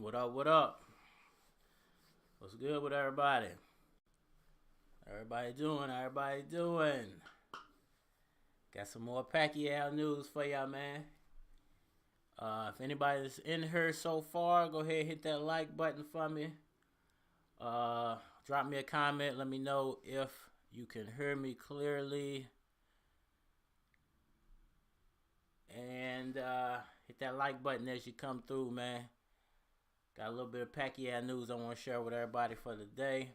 What up, what up? What's good with everybody? Everybody doing? Got some more Pacquiao news for y'all, man. If anybody's in here so far, go ahead and hit that like button for me. Drop me a comment. Let me know if you can hear me clearly. And hit that like button as you come through, man. Got a little bit of Pacquiao news I want to share with everybody for the day.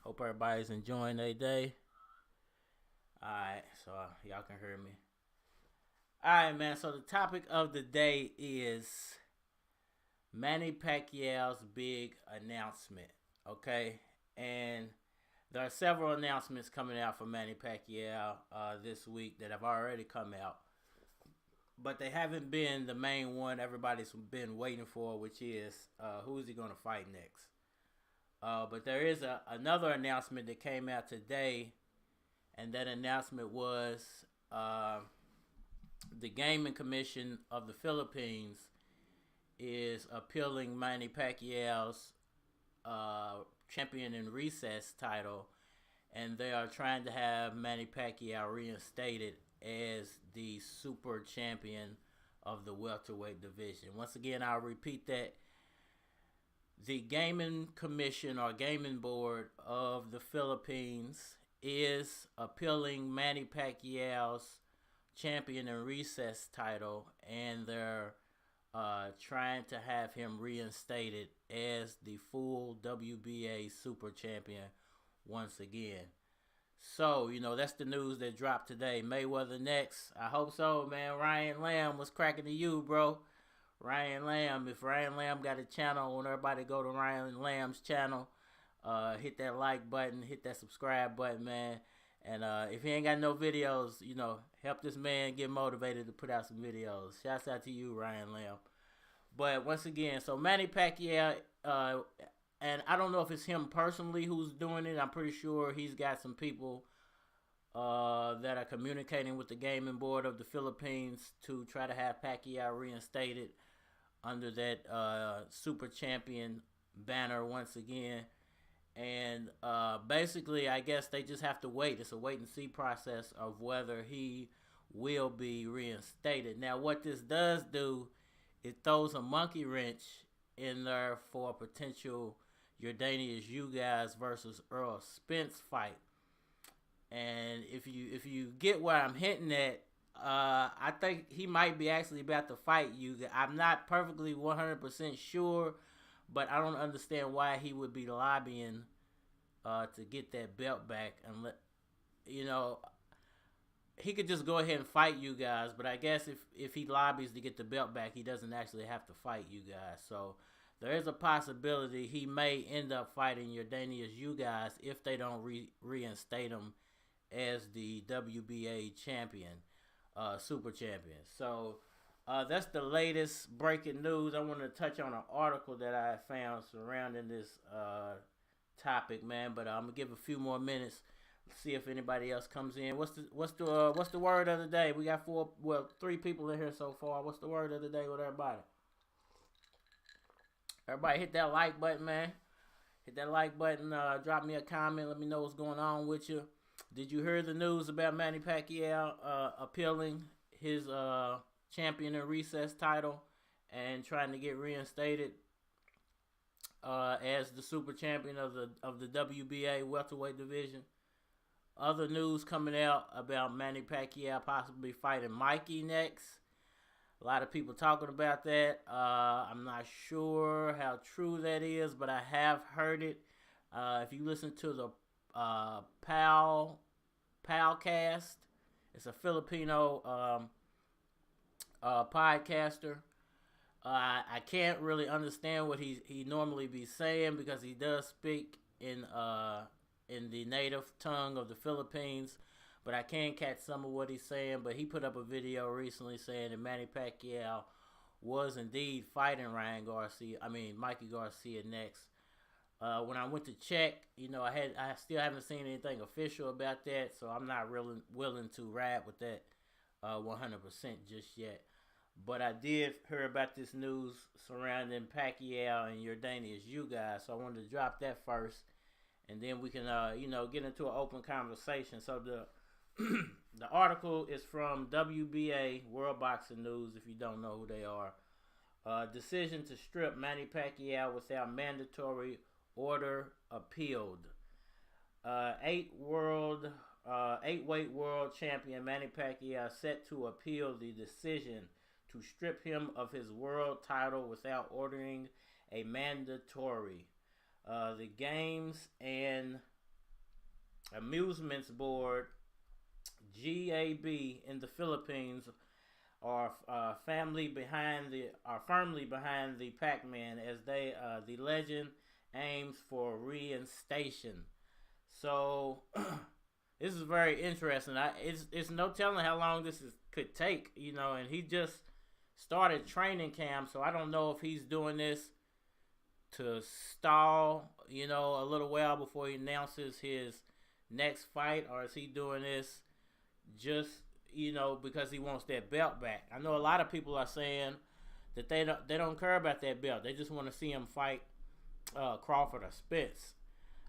Hope everybody's enjoying their day. Alright, so y'all can hear me. Alright, man, so the topic of the day is Manny Pacquiao's big announcement, okay? And there are several announcements coming out for Manny Pacquiao this week that have already come out. But they haven't been the main one everybody's been waiting for, which is who is he going to fight next. But there is another announcement that came out today, and that announcement was the Gaming Commission of the Philippines is appealing Manny Pacquiao's champion in recess title, and they are trying to have Manny Pacquiao reinstated as the super champion of the welterweight division. Once again, I'll repeat that. The Gaming Commission or Gaming Board of the Philippines is appealing Manny Pacquiao's champion in recess title, and they're trying to have him reinstated as the full WBA super champion once again. So, that's the news that dropped today. Mayweather next. I hope so, man. Ryan Lamb was cracking to you, bro. Ryan Lamb. If Ryan Lamb got a channel, I want everybody to go to Ryan Lamb's channel. Hit that like button. Hit that subscribe button, man. And if he ain't got no videos, help this man get motivated to put out some videos. Shouts out to you, Ryan Lamb. But once again, so Manny Pacquiao, and I don't know if it's him personally who's doing it. I'm pretty sure he's got some people that are communicating with the Gaming Board of the Philippines to try to have Pacquiao reinstated under that super champion banner once again. And basically, I guess they just have to wait. It's a wait and see process of whether he will be reinstated. Now, what this does do, it throws a monkey wrench in there for a potential Yordenis Ugas versus Spence fight. And if you get what I'm hinting at, I think he might be actually about to fight Ugas. I'm not perfectly 100% sure, but I don't understand why he would be lobbying to get that belt back. And he could just go ahead and fight you guys, but I guess if he lobbies to get the belt back, he doesn't actually have to fight you guys. So there is a possibility he may end up fighting Yordenis Ugas if they don't reinstate him as the WBA champion, super champion. So that's the latest breaking news. I want to touch on an article that I found surrounding this topic, man. But I'm gonna give a few more minutes, see if anybody else comes in. What's the word of the day? We got 3 people in here so far. What's the word of the day with everybody? Everybody hit that like button, man. Hit that like button. Drop me a comment. Let me know what's going on with you. Did you hear the news about Manny Pacquiao appealing his champion in recess title and trying to get reinstated as the super champion of the WBA welterweight division? Other news coming out about Manny Pacquiao possibly fighting Mikey next. A lot of people talking about that. I'm not sure how true that is, but I have heard it. If you listen to the Palcast, it's a Filipino podcaster. I can't really understand what he normally be saying because he does speak in the native tongue of the Philippines, but I can catch some of what he's saying. But he put up a video recently saying that Manny Pacquiao was indeed fighting Mikey Garcia next. When I went to check, I still haven't seen anything official about that, so I'm not really willing to ride with that 100% just yet. But I did hear about this news surrounding Pacquiao and Yordenis Ugas, so I wanted to drop that first, and then we can, get into an open conversation. So the the article is from WBA, World Boxing News. If you don't know who they are, decision to strip Manny Pacquiao without mandatory order appealed. Eight-weight world champion Manny Pacquiao set to appeal the decision to strip him of his world title without ordering a mandatory. The Games and Amusements Board (GAB) in the Philippines are firmly behind the Pacman as the legend aims for reinstation. So this is very interesting. It's no telling how long could take, and he just started training camp, so I don't know if he's doing this to stall, a little while before he announces his next fight, or is he doing this just, because he wants that belt back. I know a lot of people are saying that they don't care about that belt. They just want to see him fight Crawford or Spence.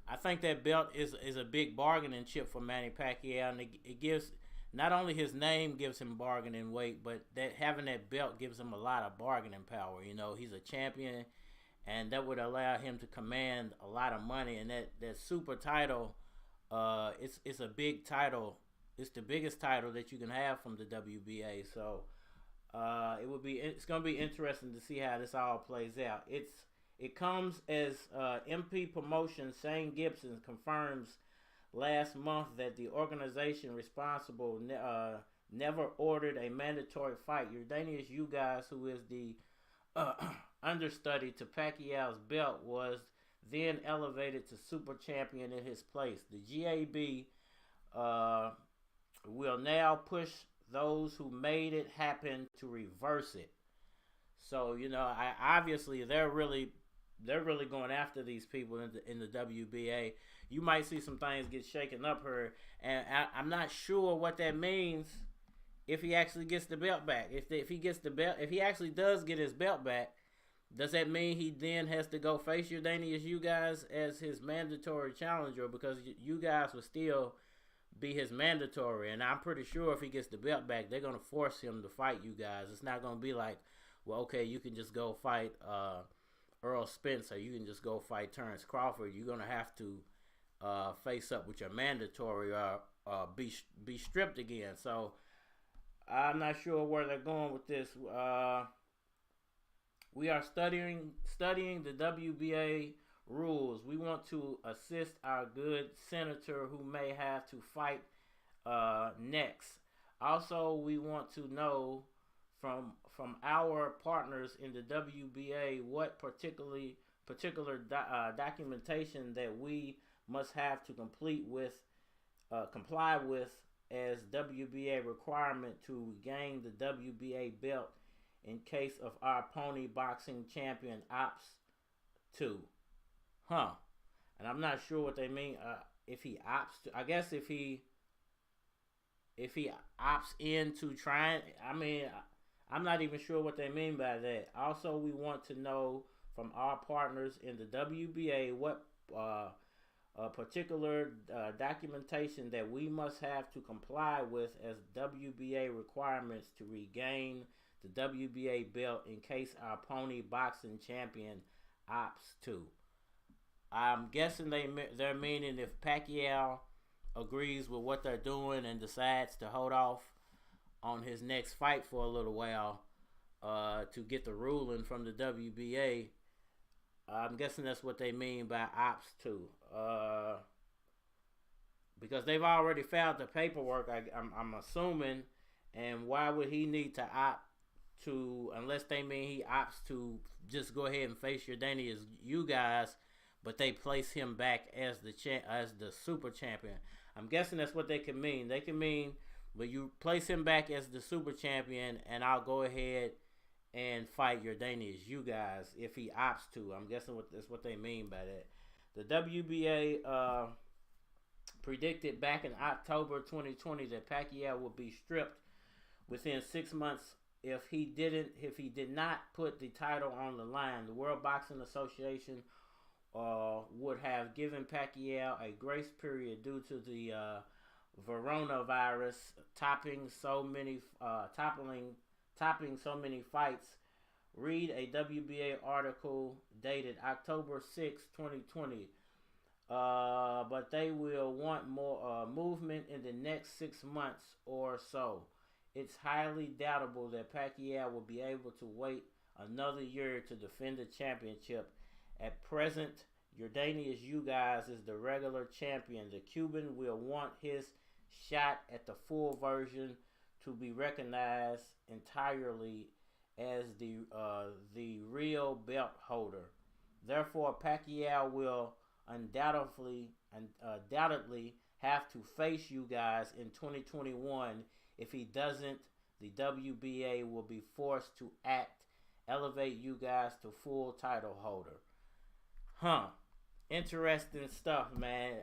I think that belt is a big bargaining chip for Manny Pacquiao, and it gives, not only his name gives him bargaining weight, but that having that belt gives him a lot of bargaining power. He's a champion, and that would allow him to command a lot of money. And that super title, it's a big title. It's the biggest title that you can have from the WBA. So it's going to be interesting to see how this all plays out. It comes as MP Promotions Sean Gibbons confirms last month that the organization responsible never ordered a mandatory fight. Yordenis Ugas, who is the understudy to Pacquiao's belt, was then elevated to super champion in his place. The GAB will now push those who made it happen to reverse it. So obviously they're really going after these people in the WBA. You might see some things get shaken up here, and I'm not sure what that means if he actually gets the belt back. If he actually does get his belt back, does that mean he then has to go face Yordenis Ugas as his mandatory challenger? Because you guys will still be his mandatory, and I'm pretty sure if he gets the belt back, they're gonna force him to fight you guys. It's not gonna be like, well, okay, you can just go fight Earl Spence, or you can just go fight Terrence Crawford. You're gonna have to face up with your mandatory or be stripped again. So I'm not sure where they're going with this. We are studying the WBA rules. We want to assist our good senator who may have to fight next. Also, we want to know from our partners in the WBA what particular documentation that we must have to comply with as WBA requirement to gain the WBA belt in case of our pony boxing champion opts to. And I'm not sure what they mean. If he opts to, I guess if he opts into trying, I'm not even sure what they mean by that. Also, we want to know from our partners in the WBA what particular documentation that we must have to comply with as WBA requirements to regain the WBA belt in case our pony boxing champion opts to. I'm guessing they're meaning if Pacquiao agrees with what they're doing and decides to hold off on his next fight for a little while to get the ruling from the WBA. I'm guessing that's what they mean by opts to. Because they've already filed the paperwork, I'm assuming, and why would he need to opt to, unless they mean he opts to just go ahead and face Yordenis Ugas, but they place him back as the super champion. I'm guessing that's what they can mean. They can mean, but you place him back as the super champion, and I'll go ahead and fight Yordenis Ugas if he opts to. I'm guessing that's what they mean by that. The WBA predicted back in October 2020 that Pacquiao would be stripped within 6 months if he did not put the title on the line, the World Boxing Association would have given Pacquiao a grace period due to the coronavirus topping so many fights. Read a WBA article dated October 6, 2020. But they will want more movement in the next 6 months or so. It's highly doubtable that Pacquiao will be able to wait another year to defend the championship. At present, Yordenis Ugas is the regular champion. The Cuban will want his shot at the full version to be recognized entirely as the real belt holder. Therefore, Pacquiao will undoubtedly have to face Ugas in 2021. If he doesn't, the WBA will be forced to elevate Ugas to full title holder. Interesting stuff, man.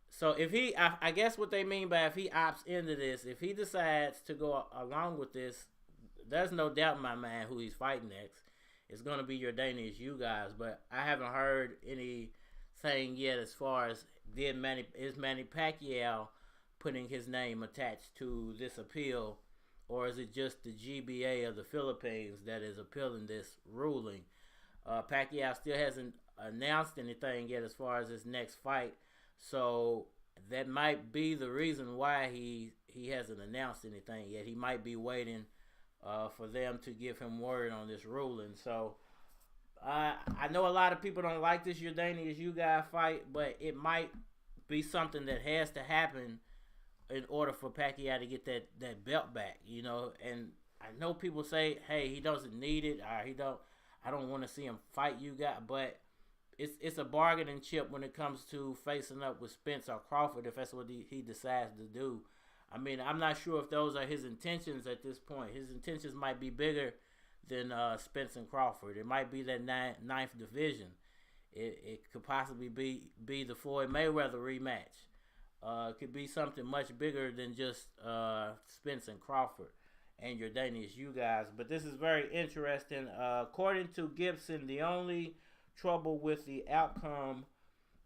So if I guess what they mean by if he opts into this, if he decides to go along with this, there's no doubt in my mind who he's fighting next. It's going to be Yordenis Ugas, but I haven't heard anything yet as far as is Manny Pacquiao putting his name attached to this appeal, or is it just the GBA of the Philippines that is appealing this ruling? Pacquiao still hasn't announced anything yet as far as his next fight, so that might be the reason why he hasn't announced anything yet. He might be waiting for them to give him word on this ruling. So I know a lot of people don't like this Yordenis Ugas fight, but it might be something that has to happen in order for Pacquiao to get that belt back, you know. And I know people say, hey, he doesn't need it, or I don't want to see him fight Ugas, but it's a bargaining chip when it comes to facing up with Spence or Crawford if that's what he decides to do. I mean, I'm not sure if those are his intentions at this point. His intentions might be bigger than Spence and Crawford. It might be that ninth division. It could possibly be the Floyd Mayweather rematch. It could be something much bigger than just Spence and Crawford and Yordenis Ugas. But this is very interesting. According to Gibson, the only trouble with the outcome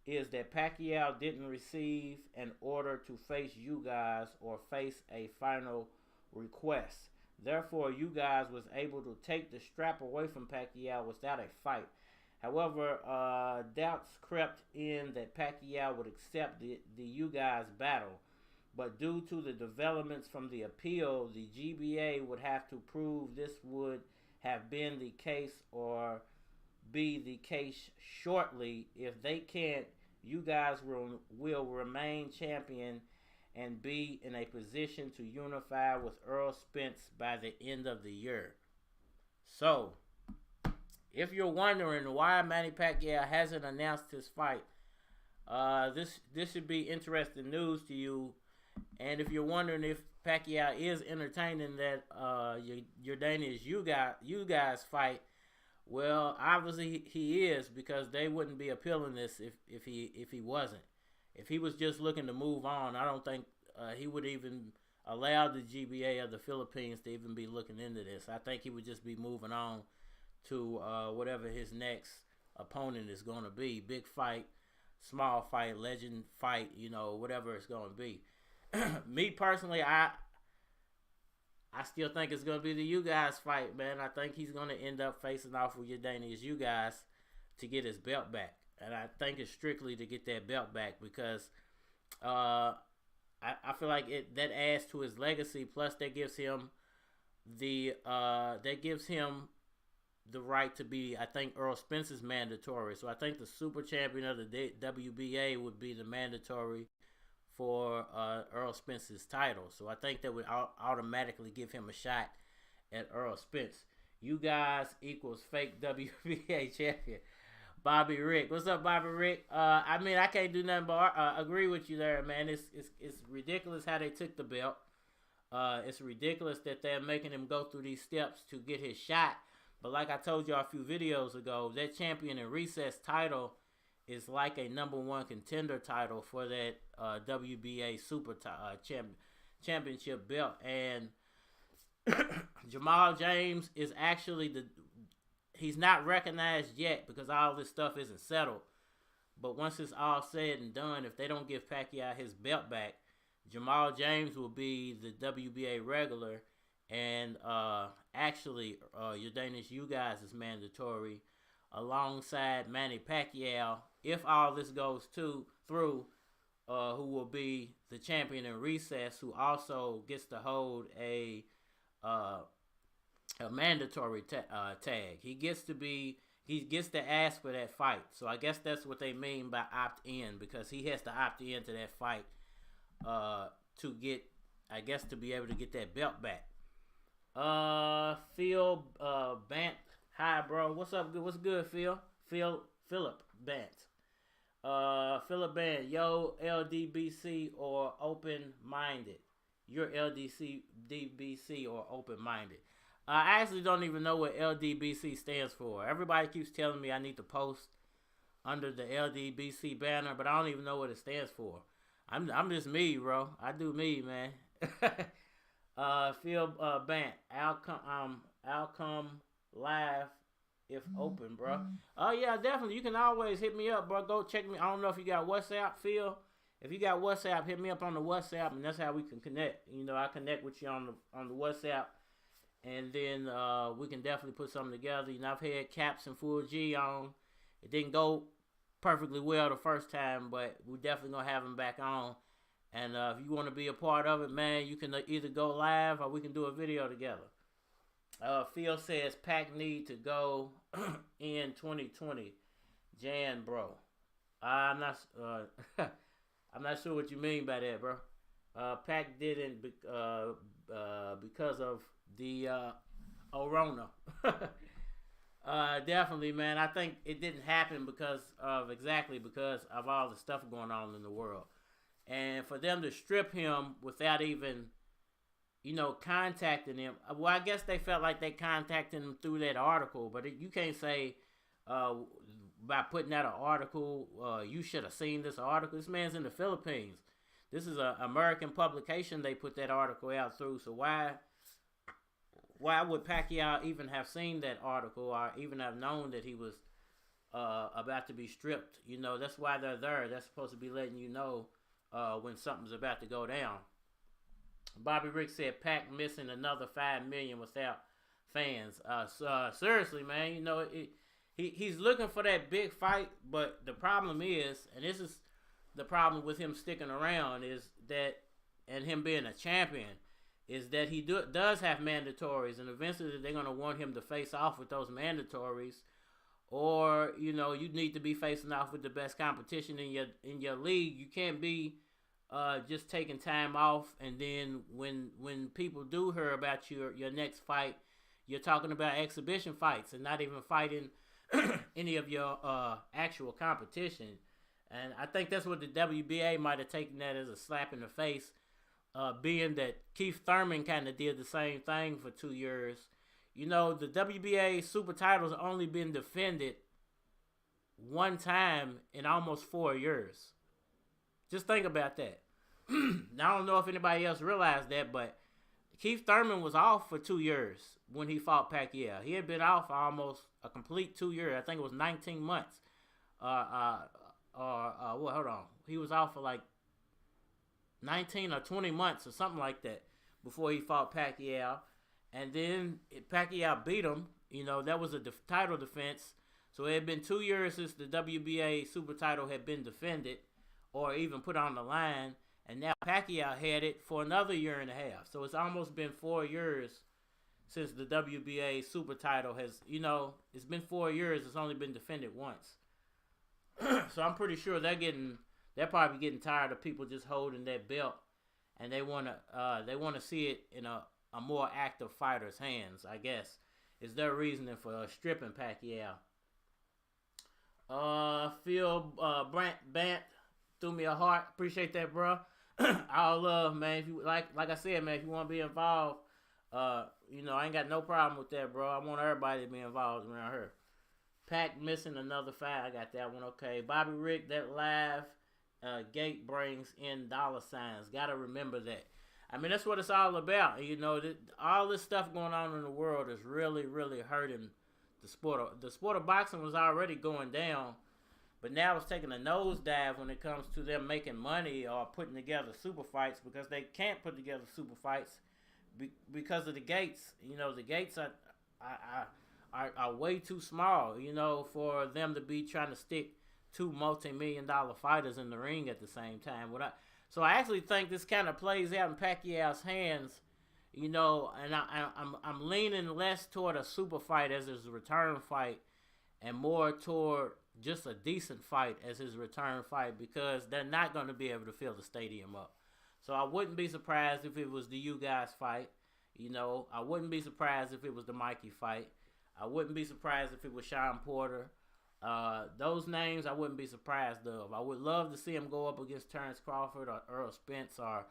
is that Pacquiao didn't receive an order to face Ugas or face a final request. Therefore, Ugas was able to take the strap away from Pacquiao without a fight. However, doubts crept in that Pacquiao would accept the Ugas battle. But due to the developments from the appeal, the GBA would have to prove this would have been the case or be the case shortly. If they can't, Ugas will remain champion and be in a position to unify with Earl Spence by the end of the year. So, if you're wondering why Manny Pacquiao hasn't announced his fight, this should be interesting news to you. And if you're wondering if Pacquiao is entertaining that Yordenis Ugas fight, well, obviously he is, because they wouldn't be appealing this if he wasn't. If he was just looking to move on, I don't think he would even allow the GBA of the Philippines to even be looking into this. I think he would just be moving on to whatever his next opponent is going to be. Big fight, small fight, legend fight, you know, whatever it's going to be. Me personally, I still think it's going to be the Ugas fight, man. I think he's going to end up facing off with Yordenis Ugas to get his belt back. And I think it's strictly to get that belt back because I feel like that adds to his legacy. Plus, that gives him the right to be, I think, Earl Spence's mandatory. So I think the super champion of the WBA would be the mandatory for Earl Spence's title. So I think that would automatically give him a shot at Earl Spence. Ugas equals fake WBA champion. Bobby Rick. What's up, Bobby Rick? I mean, I can't do nothing but agree with you there, man. It's ridiculous how they took the belt. It's ridiculous that they're making him go through these steps to get his shot. But like I told you a few videos ago, that champion in recess title is like a #1 contender title for that WBA super championship belt. And Jamal James is actually he's not recognized yet because all this stuff isn't settled. But once it's all said and done, if they don't give Pacquiao his belt back, Jamal James will be the WBA regular, and Yordenis Ugas is mandatory, alongside Manny Pacquiao, if all this goes through, who will be the champion in recess, who also gets to hold a mandatory tag. He gets to ask for that fight. So I guess that's what they mean by opt in, because he has to opt into that fight to get, I guess, to be able to get that belt back. Phil Bant, hi bro, what's up? What's good, Phil? Philip Bant. Philip Bant, yo, LDBC or open minded? You're LDBC or open minded. I actually don't even know what LDBC stands for. Everybody keeps telling me I need to post under the LDBC banner, but I don't even know what it stands for. I'm just me, bro. I do me, man. Phil Bant, outcome live if open, bro. Oh yeah, definitely. You can always hit me up, bro. Go check me. I don't know if you got WhatsApp, Phil. If you got WhatsApp, hit me up on the WhatsApp, and that's how we can connect. You know, I connect with you on the WhatsApp. And then we can definitely put something together. You know, I've had Caps and Full G on. It didn't go perfectly well the first time, but we're definitely going to have him back on. And if you want to be a part of it, man, you can either go live or we can do a video together. Phil says Pac need to go in 2020. Jan, bro. I'm not sure what you mean by that, bro. Pac didn't because of the Orona. Definitely, man. I think it didn't happen because of all the stuff going on in the world. And for them to strip him without even, contacting him. Well, I guess they felt like they contacted him through that article, but you can't say by putting out an article, you should have seen this article. This man's in the Philippines. This is an American publication they put that article out through, so why would Pacquiao even have seen that article or even have known that he was about to be stripped? That's why they're there. They're supposed to be letting you know when something's about to go down. Bobby Rick said Pac missing another 5 million without fans. Seriously, man, he's looking for that big fight, but the problem is, and this is the problem with him sticking around, is that, and him being a champion, is that he does have mandatories, and eventually they're going to want him to face off with those mandatories, or you need to be facing off with the best competition in your league. You can't be just taking time off, and then when people do hear about your next fight, you're talking about exhibition fights and not even fighting any of your actual competition. And I think that's what the WBA might have taken that as a slap in the face, being that Keith Thurman kind of did the same thing for 2 years. The WBA super title's only been defended one time in almost 4 years. Just think about that. Now, I don't know if anybody else realized that, but Keith Thurman was off for 2 years when he fought Pacquiao. He had been off for almost a complete 2 years. I think it was 19 months. Hold on. He was off for like 19 or 20 months or something like that before he fought Pacquiao. And then Pacquiao beat him. That was a title defense. So it had been 2 years since the WBA super title had been defended or even put on the line. And now Pacquiao had it for another year and a half. So it's almost been 4 years since the WBA super title has, it's been 4 years. It's only been defended once. So I'm pretty sure they're probably getting tired of people just holding that belt, and they want to see it in a more active fighter's hands, I guess, is their reasoning for stripping Pacquiao. Phil Bant threw me a heart. Appreciate that, bro. All love, man. If you like I said, man, if you want to be involved, I ain't got no problem with that, bro. I want everybody to be involved around here. Pac missing another 5. I got that one. Okay. Bobby Rick, that live gate brings in dollar signs. Gotta remember that. I mean, that's what it's all about. You know, all this stuff going on in the world is really, really hurting the sport. The sport of boxing was already going down, but now it's taking a nosedive when it comes to them making money or putting together super fights, because they can't put together super fights because of the gates. You know, the gates are way too small, you know, for them to be trying to stick two multi-million-dollar fighters in the ring at the same time. So I actually think this kind of plays out in Pacquiao's hands, you know, and I'm leaning less toward a super fight as his return fight and more toward just a decent fight as his return fight, because they're not going to be able to fill the stadium up. So I wouldn't be surprised if it was the Ugas fight. You know, I wouldn't be surprised if it was the Mikey fight. I wouldn't be surprised if it was Sean Porter. Those names I wouldn't be surprised of. I would love to see him go up against Terrence Crawford or Earl Spence or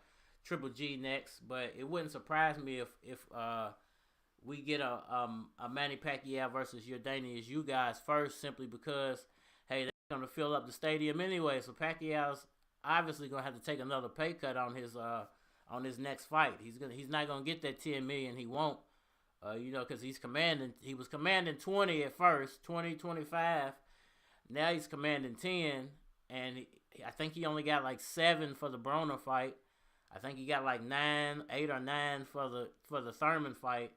Triple G next, but it wouldn't surprise me if we get a Manny Pacquiao versus Yordenis Ugas first, simply because, hey, they're going to fill up the stadium anyway. So Pacquiao's obviously going to have to take another pay cut on his next fight. He's not going to get that $10 million. He won't. You know, because he was commanding 20 at first, 20, 25. Now he's commanding 10, and I think he only got like 7 for the Broner fight. I think he got like 8 or 9 for the Thurman fight.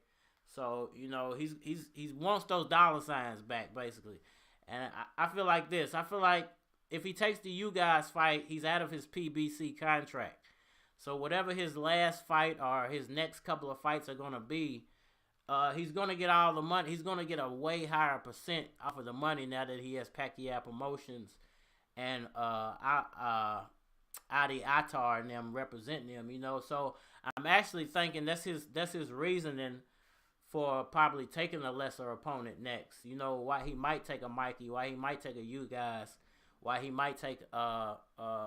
So, you know, he wants those dollar signs back, basically. And I feel like this. I feel like if he takes the Ugas fight, he's out of his PBC contract. So whatever his last fight or his next couple of fights are going to be, he's going to get all the money. He's going to get a way higher percent off of the money now that he has Pacquiao Promotions and Adi Attar and them representing him, you know. So I'm actually thinking that's his reasoning for probably taking a lesser opponent next. You know, why he might take a Mikey, why he might take a Ugas, why he might take Sean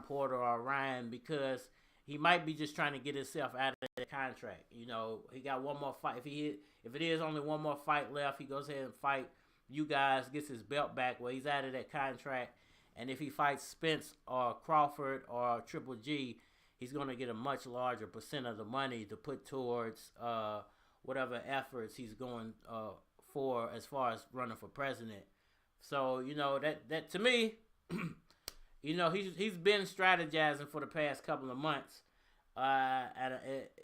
Porter or Ryan, because he might be just trying to get himself out of the contract. You know, he got one more fight. If it is only one more fight left, he goes ahead and fight you guys, gets his belt back where he's out of that contract. And if he fights Spence or Crawford or Triple G, he's going to get a much larger percent of the money to put towards whatever efforts he's going for as far as running for president. So, you know, that to me, you know, he's been strategizing for the past couple of months.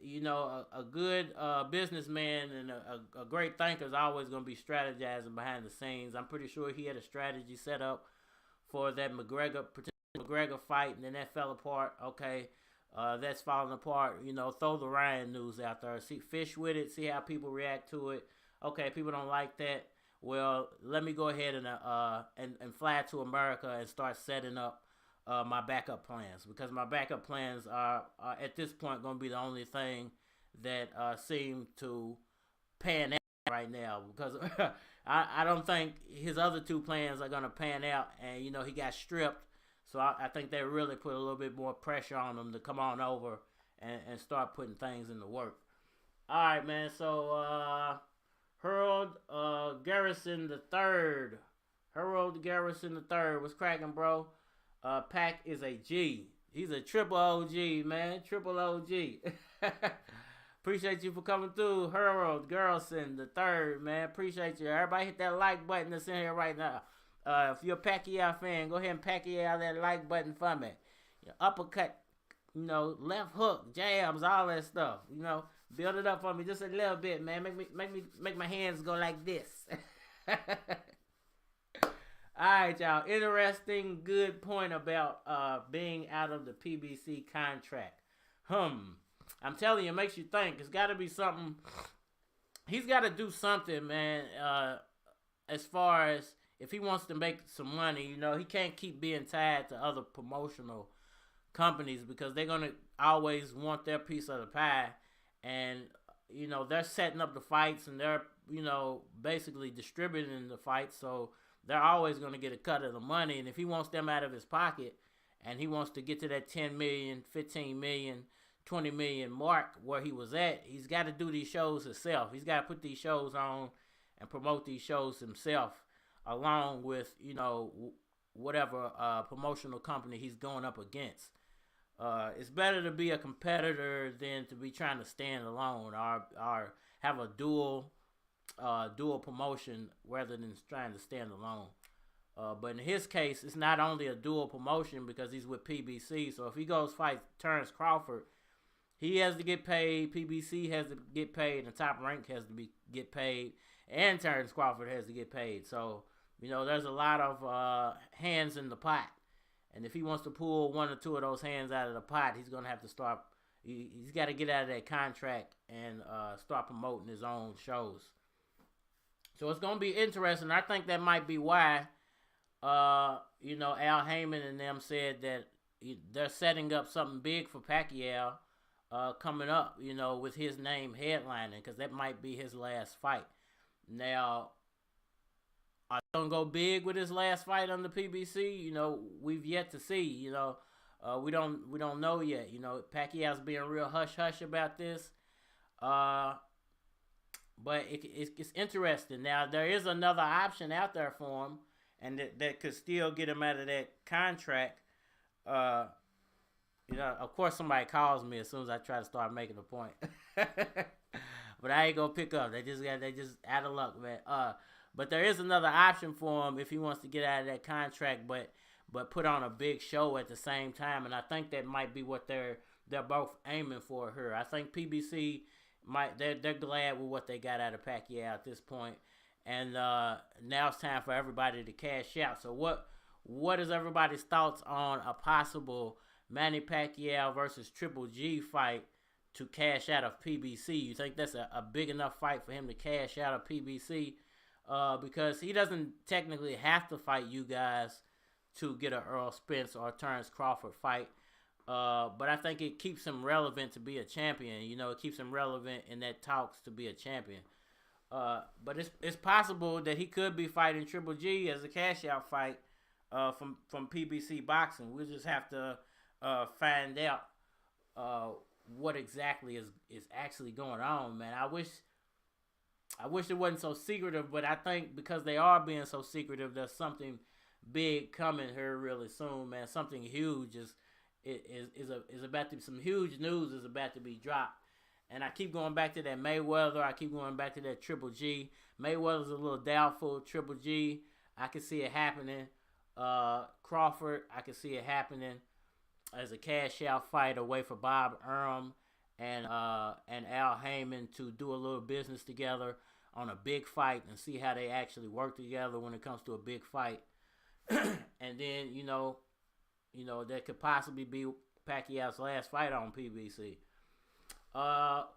You know, a good businessman and a great thinker is always going to be strategizing behind the scenes. I'm pretty sure he had a strategy set up for that McGregor fight, and then that fell apart. Okay, that's falling apart. You know, throw the Ryan news out there. Fish with it. See how people react to it. Okay, people don't like that. Well, let me go ahead and fly to America and start setting up my backup plans, because my backup plans are at this point going to be the only thing that seem to pan out right now, because I don't think his other two plans are going to pan out, and you know, he got stripped, so I think they really put a little bit more pressure on him to come on over and start putting things into work. All right, man, so Harold Garrison III. Harold Garrison III. What's cracking, bro? Pac is a G. He's a triple OG, man. Triple OG. Appreciate you for coming through, Harold Garrison III, man. Appreciate you. Everybody hit that like button that's in here right now. If you're a Pacquiao fan, go ahead and Pacquiao that like button for me. Your uppercut, you know, left hook, jabs, all that stuff. You know, build it up for me just a little bit, man. Make my hands go like this. Alright, y'all. Interesting, good point about being out of the PBC contract. I'm telling you, it makes you think. It's got to be something. He's got to do something, man, as far as if he wants to make some money. You know, he can't keep being tied to other promotional companies, because they're going to always want their piece of the pie. And, you know, they're setting up the fights, and they're, you know, basically distributing the fights. So they're always going to get a cut of the money. And if he wants them out of his pocket, and he wants to get to that 10 million, 15 million, 20 million mark where he was at, he's got to do these shows himself. He's got to put these shows on and promote these shows himself, along with, you know, whatever promotional company he's going up against. It's better to be a competitor than to be trying to stand alone or have a dual promotion rather than trying to stand alone. But in his case, it's not only a dual promotion because he's with PBC. So if he goes fight Terrence Crawford, he has to get paid. PBC has to get paid, and Top Rank has to get paid, and Terrence Crawford has to get paid. So there's a lot of hands in the pot, and if he wants to pull one or two of those hands out of the pot, he's gonna have to start. He's got to get out of that contract and start promoting his own shows. So it's gonna be interesting. I think that might be why. Al Heyman and them said that they're setting up something big for Pacquiao coming up, with his name headlining, because that might be his last fight. Now, are they going to go big with his last fight on the PBC? We've yet to see. We don't know yet. Pacquiao's being real hush-hush about this. But it's interesting. Now, there is another option out there for him, and that could still get him out of that contract. Of course, somebody calls me as soon as I try to start making a point. But I ain't gonna pick up. They just out of luck, man. But there is another option for him if he wants to get out of that contract, but put on a big show at the same time. And I think that might be what they're both aiming for here. I think PBC they're glad with what they got out of Pacquiao at this point. And now it's time for everybody to cash out. So what is everybody's thoughts on a possible Manny Pacquiao versus Triple G fight to cash out of PBC? You think that's a big enough fight for him to cash out of PBC? Because he doesn't technically have to fight you guys to get an Earl Spence or Terrence Crawford fight. But I think it keeps him relevant to be a champion. It keeps him relevant in that talks to be a champion. But it's possible that he could be fighting Triple G as a cash out fight from PBC Boxing. We'll just have to find out what exactly is actually going on, man. I wish it wasn't so secretive, but I think because they are being so secretive, there's something big coming here really soon, man. Something huge is about to some huge news is about to be dropped. And I keep going back to that Mayweather. I keep going back to that Triple G. Mayweather's a little doubtful. Triple G, I can see it happening. Crawford, I can see it happening as a cash out fight away for Bob Arum and Al Heyman to do a little business together on a big fight and see how they actually work together when it comes to a big fight. And then, that could possibly be Pacquiao's last fight on PBC.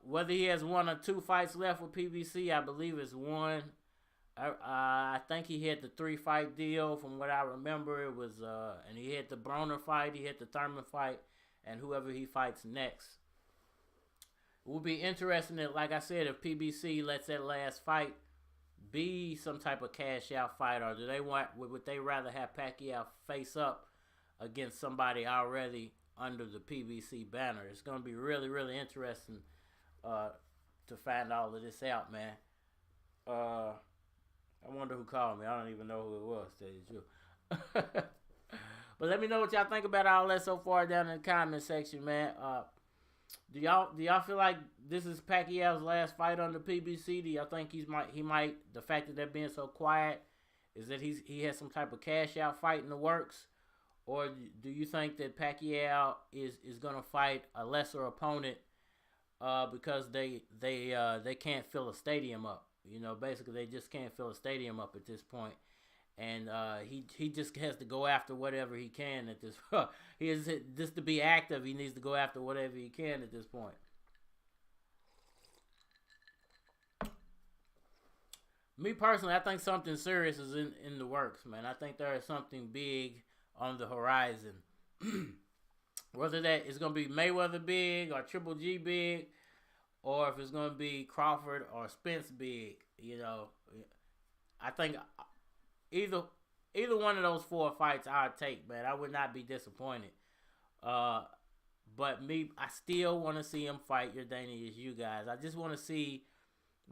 Whether he has one or two fights left with PBC, I believe it's one. I think he had the 3-fight deal from what I remember. It was, and he had the Broner fight, he had the Thurman fight, and whoever he fights next. It would be interesting, like I said, if PBC lets that last fight be some type of cash out fight, or would they rather have Pacquiao face up against somebody already under the PBC banner? It's going to be really, really interesting to find all of this out, man. I wonder who called me. I don't even know who it was, to tell you the truth. But let me know what y'all think about all that so far down in the comment section, man. Do y'all feel like this is Pacquiao's last fight on the PBC? Do y'all think he might the fact that they're being so quiet is that he has some type of cash out fight in the works? Or do you think that Pacquiao is going to fight a lesser opponent because they can't fill a stadium up? Basically they just can't fill a stadium up at this point. And he just has to go after whatever he can at this point. He is just to be active. He needs to go after whatever he can at this point. Me personally, I think something serious is in the works, man. I think there is something big on the horizon. Whether that is going to be Mayweather big or Triple G big, or if it's going to be Crawford or Spence big, I think either one of those 4 fights I'd take, man. I would not be disappointed. But I still want to see him fight Yordenis Ugas. I just want to see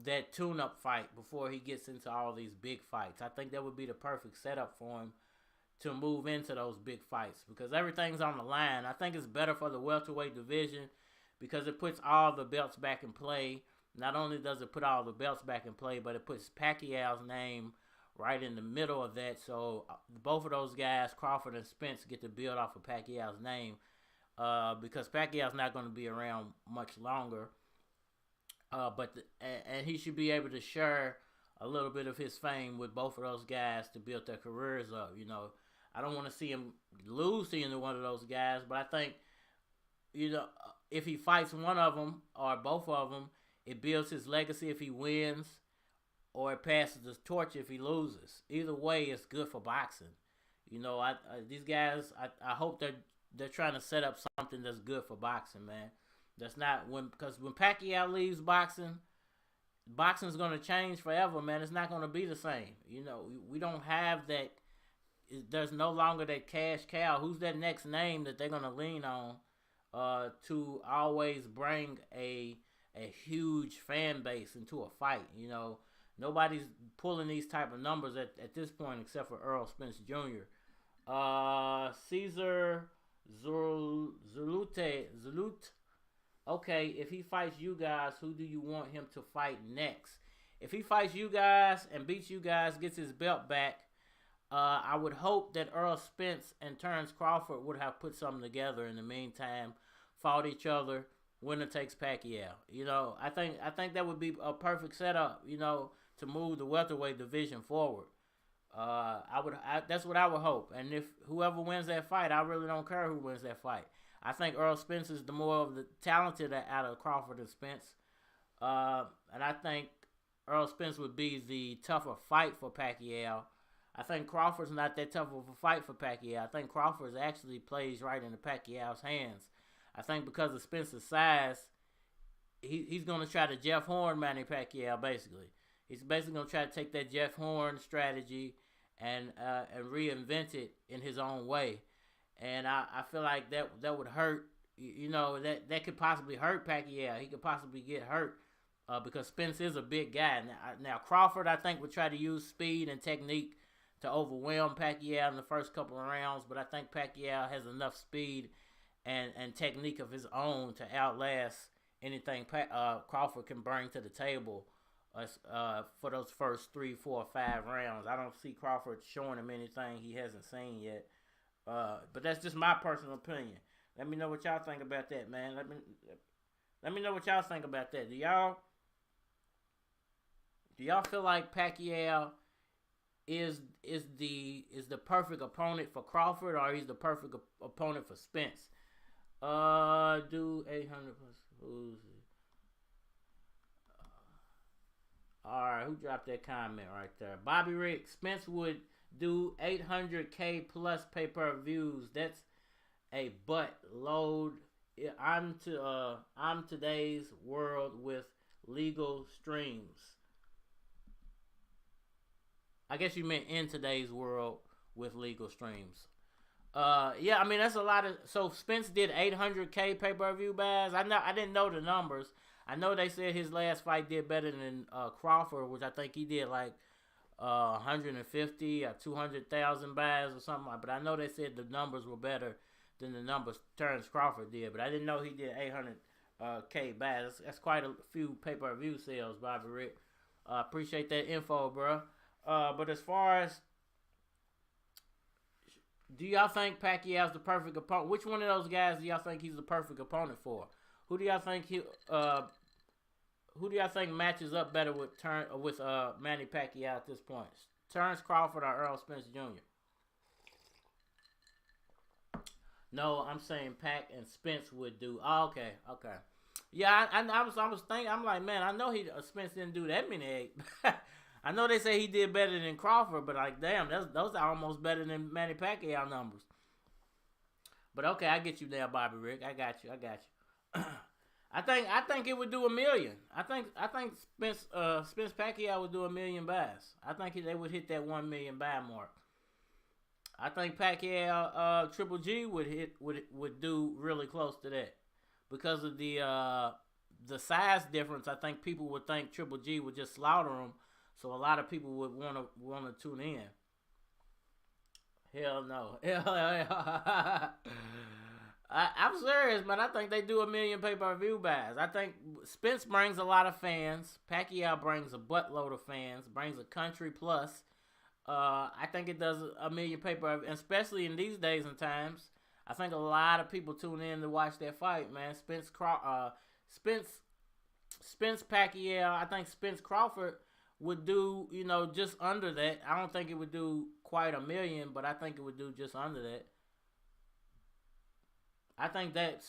that tune-up fight before he gets into all these big fights. I think that would be the perfect setup for him to move into those big fights because everything's on the line. I think it's better for the welterweight division because it puts all the belts back in play. Not only does it put all the belts back in play, but it puts Pacquiao's name right in the middle of that. So both of those guys, Crawford and Spence, get to build off of Pacquiao's name because Pacquiao's not going to be around much longer. And he should be able to share a little bit of his fame with both of those guys to build their careers up. You know, I don't want to see him lose to either one of those guys, but I think, you know, if he fights one of them or both of them, it builds his legacy if he wins, or it passes the torch if he loses. Either way, it's good for boxing. You know, these guys, I hope they're trying to set up something that's good for boxing, man. That's not because when Pacquiao leaves boxing's going to change forever, man. It's not going to be the same. You know, we don't have that. There's no longer that cash cow. Who's that next name that they're going to lean on to always bring a huge fan base into a fight? You know, nobody's pulling these type of numbers at this point except for Earl Spence Jr. Cesar Zalute. Okay, if he fights you guys, who do you want him to fight next? If he fights you guys and beats you guys, gets his belt back, I would hope that Earl Spence and Terrence Crawford would have put something together in the meantime, fought each other, winner takes Pacquiao. You know, I think that would be a perfect setup, you know, to move the welterweight division forward. That's what I would hope. And if whoever wins that fight, I really don't care who wins that fight. I think Earl Spence is the more of the talented out of Crawford and Spence. And I think Earl Spence would be the tougher fight for Pacquiao. I think Crawford's not that tough of a fight for Pacquiao. I think Crawford actually plays right into Pacquiao's hands. I think because of Spence's size, he's going to try to Jeff Horn Manny Pacquiao, basically. He's basically going to try to take that Jeff Horn strategy and reinvent it in his own way. And I feel like that would hurt, you know, that could possibly hurt Pacquiao. He could possibly get hurt because Spence is a big guy. Now Crawford, I think, would try to use speed and technique to overwhelm Pacquiao in the first couple of rounds. But I think Pacquiao has enough speed and technique of his own to outlast anything Crawford can bring to the table for those first 3, 4, 5 rounds. I don't see Crawford showing him anything he hasn't seen yet. But that's just my personal opinion. Let me know what y'all think about that, man. Let me know what y'all think about that. Do y'all feel like Pacquiao is the perfect opponent for Crawford, or he's the perfect opponent for Spence? Do 800 plus who's all right, who dropped that comment right there? Bobby Rick. Spence would do 800K plus pay-per-views. That's a butt load. I'm today's world with legal streams. I guess you meant in today's world with legal streams. Yeah, I mean that's a lot of. So Spence did 800K pay-per-view buys. I didn't know the numbers. I know they said his last fight did better than Crawford, which I think he did like 150 or 200,000 buys or something. But I know they said the numbers were better than the numbers Terrence Crawford did. But I didn't know he did 800K buys. That's quite a few pay-per-view sales, Bobby Rick. Appreciate that info, bro. But as far as, do y'all think Pacquiao's the perfect opponent? Which one of those guys do y'all think he's the perfect opponent for? Who do y'all think matches up better with Manny Pacquiao at this point? Terrence Crawford or Earl Spence Jr.? No, I'm saying Pac and Spence would do. Oh, okay. Yeah, I was thinking. I'm like, man, I know Spence didn't do that many. I know they say he did better than Crawford, but like, damn, those are almost better than Manny Pacquiao numbers. But okay, I get you there, Bobby Rick. I got you. I think it would do 1 million. I think Spence Pacquiao would do 1 million buys. I think they would hit that 1 million buy mark. I think Pacquiao Triple G would do really close to that because of the size difference. I think people would think Triple G would just slaughter him, so a lot of people would want to tune in. Hell no. Hell. I'm serious, man. I think they do 1 million pay-per-view buys. I think Spence brings a lot of fans. Pacquiao brings a buttload of fans. Brings a country plus. I think it does 1 million pay-per-view, especially in these days and times. I think a lot of people tune in to watch that fight, man. Spence Pacquiao. I think Spence Crawford would do, just under that. I don't think it would do quite 1 million, but I think it would do just under that. I think that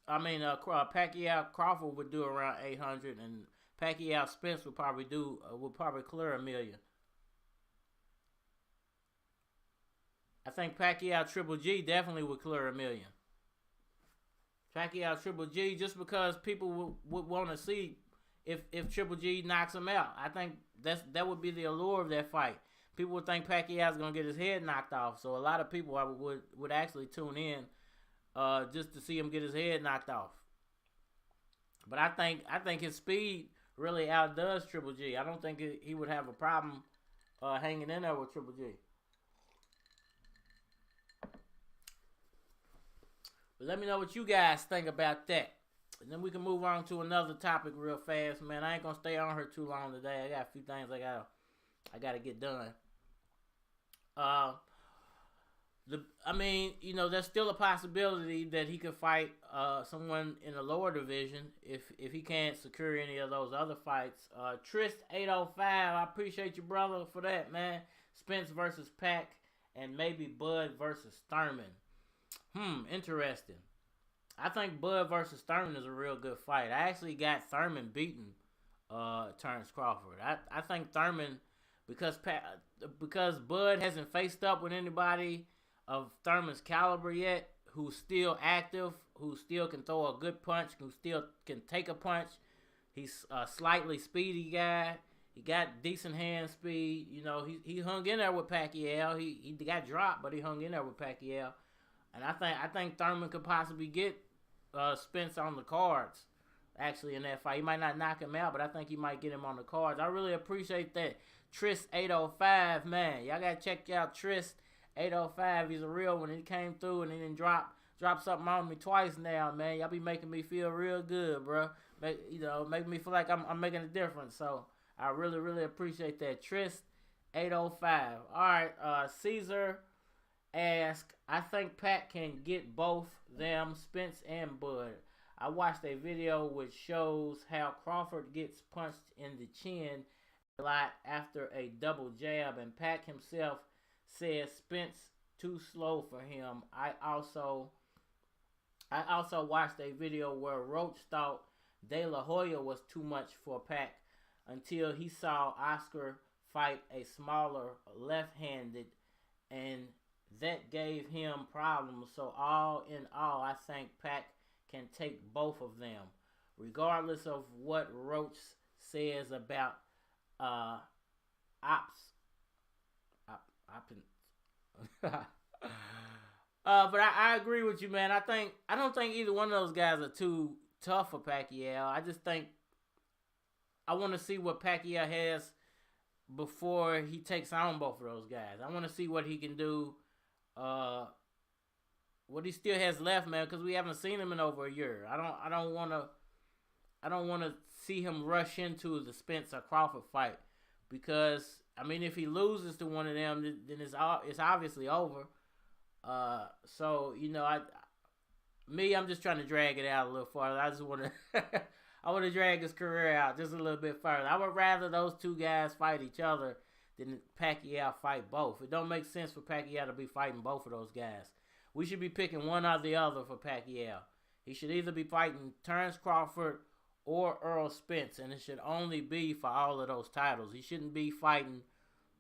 Pacquiao Crawford would do around 800, and Pacquiao Spence would probably clear 1 million. I think Pacquiao Triple G definitely would clear 1 million. Pacquiao Triple G, just because people would want to see if Triple G knocks him out. I think that would be the allure of that fight. People would think Pacquiao's gonna get his head knocked off, so a lot of people would actually tune in just to see him get his head knocked off. But I think his speed really outdoes Triple G. I don't think he would have a problem hanging in there with Triple G. But let me know what you guys think about that. And then we can move on to another topic real fast, man. I ain't gonna stay on here too long today. I got a few things I gotta get done. There's still a possibility that he could fight someone in the lower division if he can't secure any of those other fights. Trist 805, I appreciate you, brother, for that, man. Spence versus Pac, and maybe Bud versus Thurman. Interesting. I think Bud versus Thurman is a real good fight. I actually got Thurman beating Terrence Crawford. I think Thurman, because Bud hasn't faced up with anybody of Thurman's caliber yet, who's still active, who still can throw a good punch, who still can take a punch. He's a slightly speedy guy. He got decent hand speed. He hung in there with Pacquiao. He got dropped, but he hung in there with Pacquiao. And I think Thurman could possibly get Spence on the cards, actually, in that fight. He might not knock him out, but I think he might get him on the cards. I really appreciate that. Trist 805, man. Y'all got to check out Trist 805. He's a real one. He came through and he didn't drop something on me twice now, man. Y'all be making me feel real good, bro. Making me feel like I'm making a difference. So I really, really appreciate that. Trist 805. All right, Caesar ask, I think Pat can get both them, Spence and Bud. I watched a video which shows how Crawford gets punched in the chin a lot after a double jab, and Pat himself says Spence too slow for him. I also watched a video where Roach thought De La Hoya was too much for Pat until he saw Oscar fight a smaller left-handed, and that gave him problems. So all in all, I think Pac can take both of them, regardless of what Roach says about but I agree with you, man. I don't think either one of those guys are too tough for Pacquiao. I just think I want to see what Pacquiao has before he takes on both of those guys. I want to see what he can do. What he still has left, man, because we haven't seen him in over a year. I don't want to see him rush into the Spence or Crawford fight, because if he loses to one of them, then it's obviously over. I'm just trying to drag it out a little farther. I just want to I want to drag his career out just a little bit further. I would rather those two guys fight each other than Pacquiao fight both. It don't make sense for Pacquiao to be fighting both of those guys. We should be picking one or the other for Pacquiao. He should either be fighting Terrence Crawford or Earl Spence, and it should only be for all of those titles. He shouldn't be fighting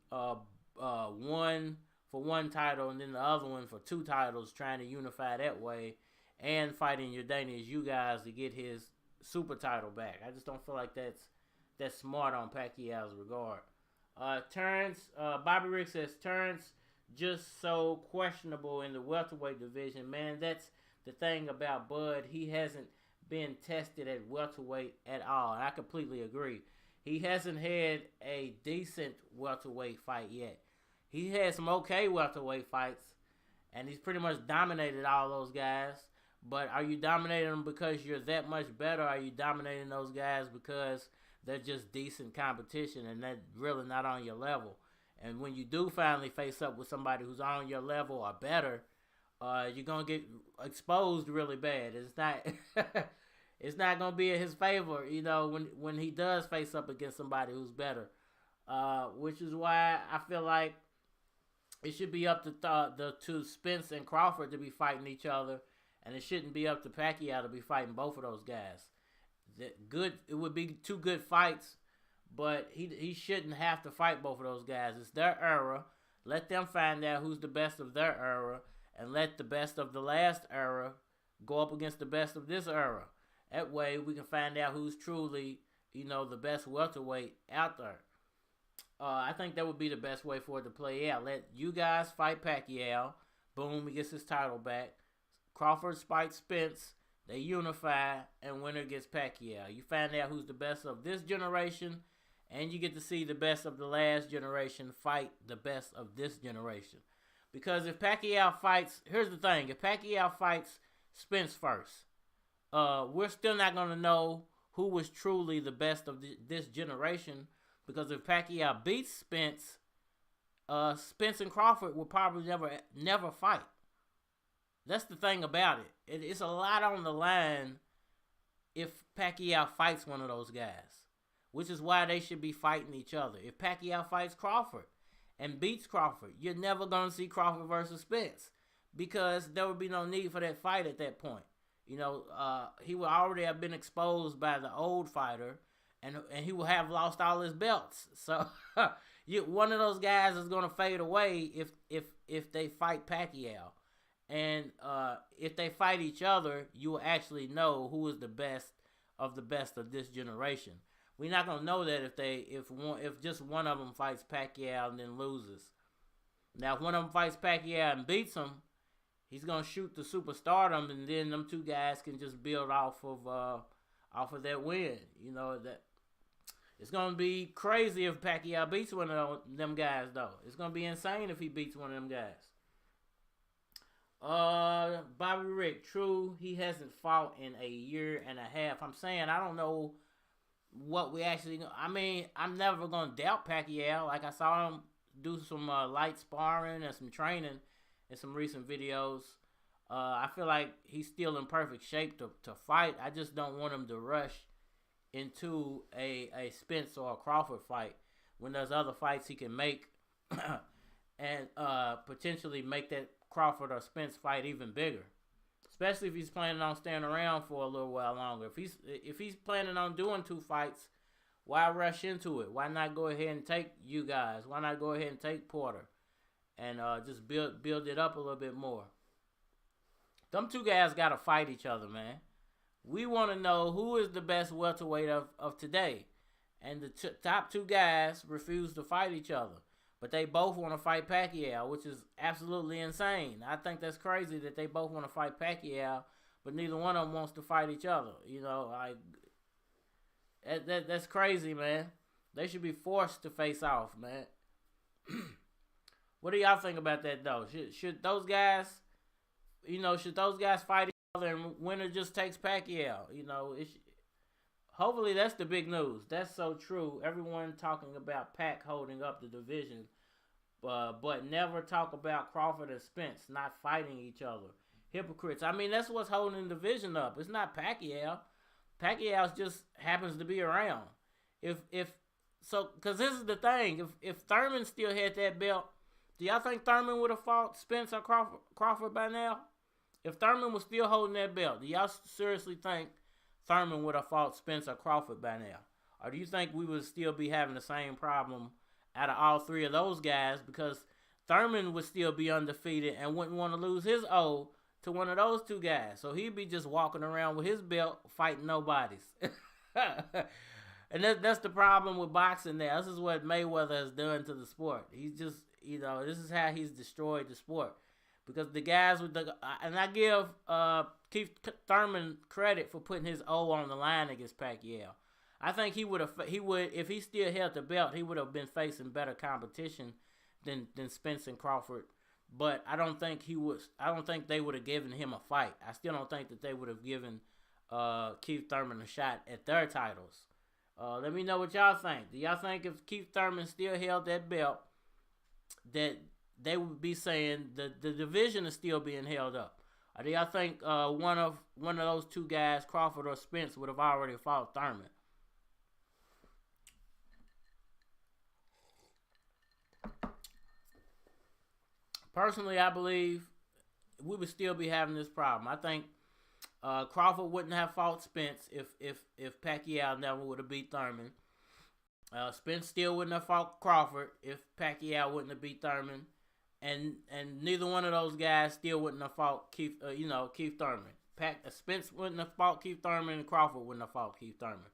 one for one title and then the other one for two titles, trying to unify that way, and fighting Yordenis Ugas to get his super title back. I just don't feel like that's smart on Pacquiao's regard. Bobby Rick says, Terrence just so questionable in the welterweight division. Man, that's the thing about Bud. He hasn't been tested at welterweight at all. And I completely agree. He hasn't had a decent welterweight fight yet. he had some okay welterweight fights, and he's pretty much dominated all those guys. But are you dominating them because you're that much better? Or are you dominating those guys because they're just decent competition and they're really not on your level? And when you do finally face up with somebody who's on your level or better, you're gonna get exposed really bad. It's not, it's not gonna be in his favor, when he does face up against somebody who's better. Which is why I feel like it should be up to the two Spence and Crawford to be fighting each other. And it shouldn't be up to Pacquiao to be fighting both of those guys. It would be two good fights, but he shouldn't have to fight both of those guys. It's their era. Let them find out who's the best of their era, and let the best of the last era go up against the best of this era. That way, we can find out who's truly, the best welterweight out there. I think that would be the best way for it to play out. Let you guys fight Pacquiao. Boom, he gets his title back. Crawford fights Spence, they unify, and winner gets Pacquiao. You find out who's the best of this generation, and you get to see the best of the last generation fight the best of this generation. Because if Pacquiao fights, here's the thing, if Pacquiao fights Spence first, we're still not going to know who was truly the best of this generation, because if Pacquiao beats Spence, Spence and Crawford will probably never fight. That's the thing about it. It's a lot on the line if Pacquiao fights one of those guys, which is why they should be fighting each other. If Pacquiao fights Crawford and beats Crawford, you're never going to see Crawford versus Spence, because there would be no need for that fight at that point. He would already have been exposed by the old fighter, and he will have lost all his belts. So one of those guys is going to fade away if they fight Pacquiao. And if they fight each other, you will actually know who is the best of this generation. We're not gonna know that if just one of them fights Pacquiao and then loses. Now, if one of them fights Pacquiao and beats him, he's gonna shoot the superstardom, and then them two guys can just build off of that win. That it's gonna be crazy if Pacquiao beats one of them guys, though. It's gonna be insane if he beats one of them guys. Bobby Rick, true, he hasn't fought in a year and a half. I'm saying I don't know what we actually. I mean, I'm never gonna doubt Pacquiao. Like, I saw him do some light sparring and some training in some recent videos. I feel like he's still in perfect shape to fight. I just don't want him to rush into a Spence or a Crawford fight when there's other fights he can make and potentially make that Crawford or Spence fight even bigger, especially if he's planning on staying around for a little while longer. If he's planning on doing two fights, why rush into it? Why not go ahead and take you guys? Why not go ahead and take Porter and just build it up a little bit more? Them two guys got to fight each other, man. We want to know who is the best welterweight of today, and the top two guys refuse to fight each other. But they both want to fight Pacquiao, which is absolutely insane. I think that's crazy that they both want to fight Pacquiao, but neither one of them wants to fight each other. That's crazy, man. They should be forced to face off, man. What do y'all think about that, though? Should those guys, fight each other and winner just takes Pacquiao? Hopefully that's the big news. That's so true. Everyone talking about Pac holding up the division, but never talk about Crawford and Spence not fighting each other. Hypocrites. I mean, that's what's holding the division up. It's not Pacquiao. Pacquiao just happens to be around. Because this is the thing. If Thurman still had that belt, do y'all think Thurman would have fought Spence or Crawford by now? If Thurman was still holding that belt, do y'all seriously think Thurman would have fought Spence or Crawford by now? Or do you think we would still be having the same problem out of all three of those guys, because Thurman would still be undefeated and wouldn't want to lose his O to one of those two guys? So he'd be just walking around with his belt fighting nobodies. And that's the problem with boxing now. This is what Mayweather has done to the sport. He's just, this is how he's destroyed the sport. Because the guys with and I give Keith Thurman credit for putting his O on the line against Pacquiao. I think he would, if he still held the belt, he would have been facing better competition than Spence and Crawford. But I don't think they would have given him a fight. I still don't think that they would have given Keith Thurman a shot at their titles. Let me know what y'all think. Do y'all think if Keith Thurman still held that belt, that they would be saying the division is still being held up? Or do y'all think one of those two guys, Crawford or Spence, would have already fought Thurman? Personally, I believe we would still be having this problem. I think Crawford wouldn't have fought Spence if Pacquiao never would have beat Thurman. Spence still wouldn't have fought Crawford if Pacquiao wouldn't have beat Thurman, and neither one of those guys still wouldn't have fought Keith Thurman. Spence wouldn't have fought Keith Thurman, and Crawford wouldn't have fought Keith Thurman.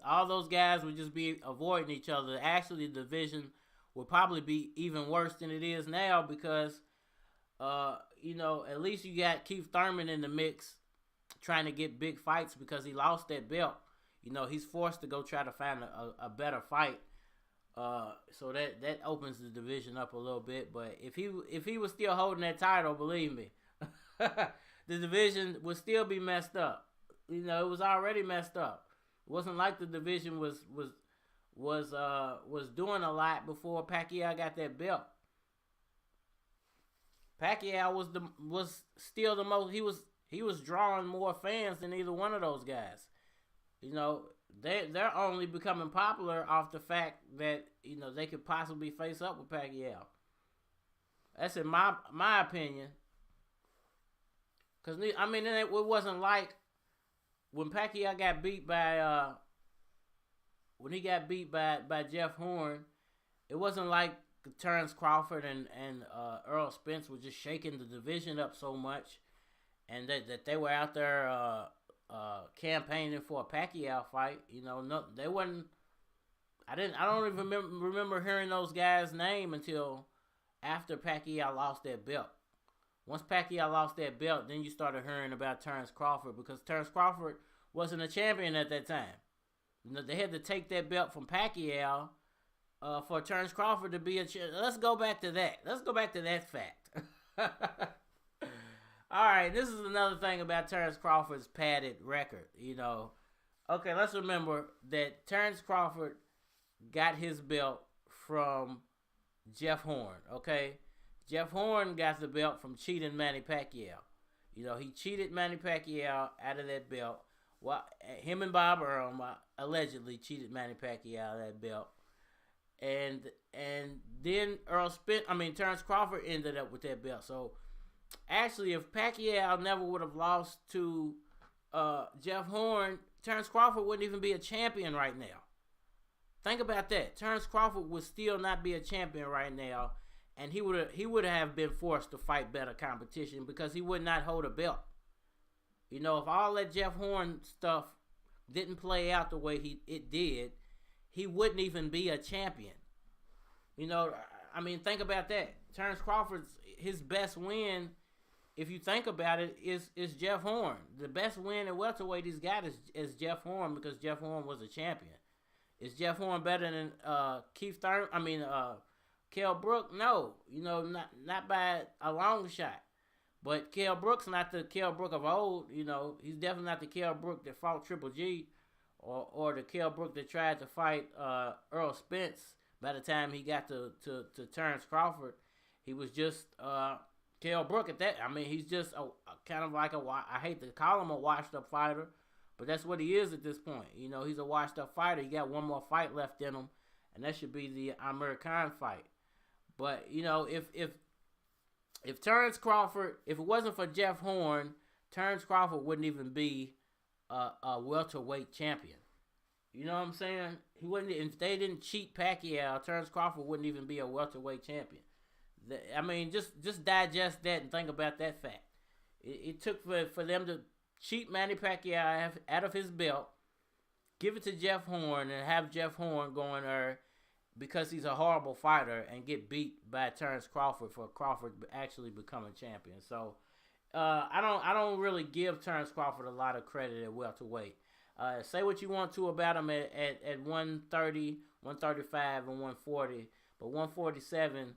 All those guys would just be avoiding each other. Actually, the division would probably be even worse than it is now because, at least you got Keith Thurman in the mix trying to get big fights because he lost that belt. He's forced to go try to find a better fight. So that opens the division up a little bit. But if he was still holding that title, believe me, the division would still be messed up. It was already messed up. It wasn't like the division was doing a lot before Pacquiao got that belt. Pacquiao was still the most. He was drawing more fans than either one of those guys. They're only becoming popular off the fact that they could possibly face up with Pacquiao. That's in my opinion. Because it wasn't like when Pacquiao got beat by when he got beat by Jeff Horn, it wasn't like Terrence Crawford and Earl Spence were just shaking the division up so much, and that they were out there campaigning for a Pacquiao fight. No, they wasn't. I don't even remember hearing those guys' name until after Pacquiao lost that belt. Once Pacquiao lost that belt, then you started hearing about Terrence Crawford because Terrence Crawford wasn't a champion at that time. They had to take that belt from Pacquiao for Terrence Crawford to be a champion. Let's go back to that. Let's go back to that fact. All right, this is another thing about Terrence Crawford's padded record. Okay, let's remember that Terrence Crawford got his belt from Jeff Horn. Okay, Jeff Horn got the belt from cheating Manny Pacquiao. He cheated Manny Pacquiao out of that belt. Well, him and Bob Earl allegedly cheated Manny Pacquiao out of that belt, and then Terrence Crawford ended up with that belt. So actually, if Pacquiao never would have lost to Jeff Horn, Terrence Crawford wouldn't even be a champion right now. Think about that. Terrence Crawford would still not be a champion right now, and he would have been forced to fight better competition because he would not hold a belt. If all that Jeff Horn stuff didn't play out the way it did, he wouldn't even be a champion. Think about that. Terrence Crawford's his best win, if you think about it, is Jeff Horn. The best win at welterweight he's got is Jeff Horn because Jeff Horn was a champion. Is Jeff Horn better than Keith Thurman? Kell Brook? No, not by a long shot. But Kell Brook's not the Kell Brook of old. He's definitely not the Kell Brook that fought Triple G, or the Kell Brook that tried to fight Earl Spence. By the time he got to Terrence Crawford, he was just Kell Brook at that. He's just a kind of like I hate to call him a washed up fighter, but that's what he is at this point. He's a washed up fighter. He got one more fight left in him, and that should be the Amir Khan fight. But if Terrence Crawford, if it wasn't for Jeff Horn, Terrence Crawford wouldn't even be a welterweight champion. You know what I'm saying? He wouldn't. If they didn't cheat Pacquiao, Terrence Crawford wouldn't even be a welterweight champion. Just digest that and think about that fact. It took for them to cheat Manny Pacquiao out of his belt, give it to Jeff Horn, and have Jeff Horn going there because he's a horrible fighter and get beat by Terrence Crawford for Crawford actually becoming champion. So I don't really give Terrence Crawford a lot of credit at welterweight. Say what you want to about him at 130, 135, and 140, But 147,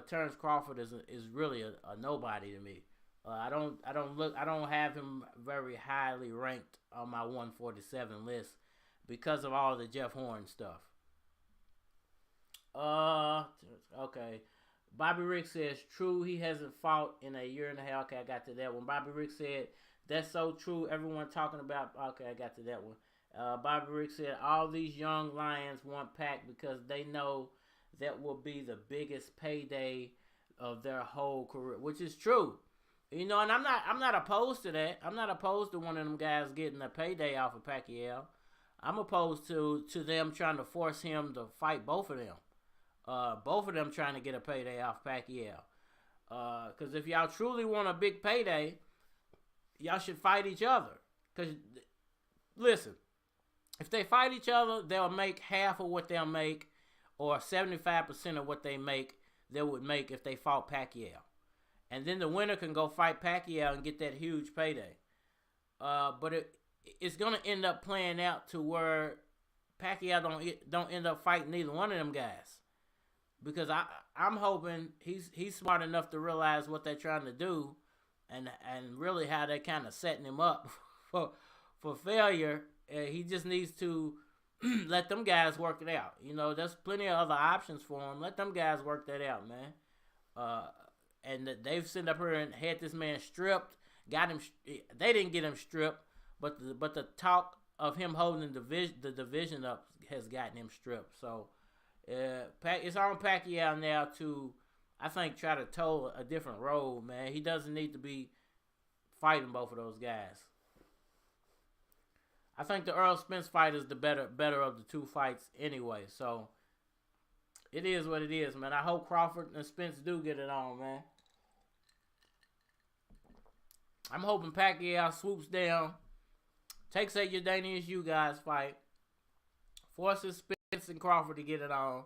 Terrence Crawford is really a nobody to me. I don't have him very highly ranked on my 147 list because of all the Jeff Horn stuff. Okay. Bobby Rick says, true, he hasn't fought in a year and a half. Okay, I got to that one. Bobby Rick said, that's so true. Everyone talking about, okay, I got to that one. Bobby Rick said, all these young lions want Pac because they know that will be the biggest payday of their whole career, which is true. You know, and I'm not opposed to that. I'm not opposed to one of them guys getting a payday off of Pacquiao. I'm opposed to them trying to force him to fight both of them. Both of them trying to get a payday off Pacquiao. Because if y'all truly want a big payday, y'all should fight each other. Because, listen, if they fight each other, they'll make half of what they'll make, or 75% of what they would make if they fought Pacquiao. And then the winner can go fight Pacquiao and get that huge payday. But it's going to end up playing out to where Pacquiao don't end up fighting neither one of them guys. Because I'm hoping he's smart enough to realize what they're trying to do and really how they're kind of setting him up for failure. He just needs to let them guys work it out. You know, there's plenty of other options for him. Let them guys work that out, man. And they've sent up here and had this man stripped. Got him. They didn't get him stripped, but the talk of him holding the division up has gotten him stripped. So it's on Pacquiao now to, I think, try to toe a different road, man. He doesn't need to be fighting both of those guys. I think the Earl Spence fight is the better of the two fights anyway. So it is what it is, man. I hope Crawford and Spence do get it on, man. I'm hoping Pacquiao swoops down, takes that Yordenis Ugas fight, forces Spence and Crawford to get it on,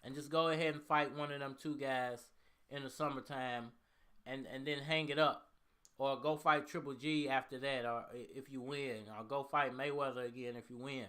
and just go ahead and fight one of them two guys in the summertime, and then hang it up. Or go fight Triple G after that, or if you win. Or go fight Mayweather again if you win.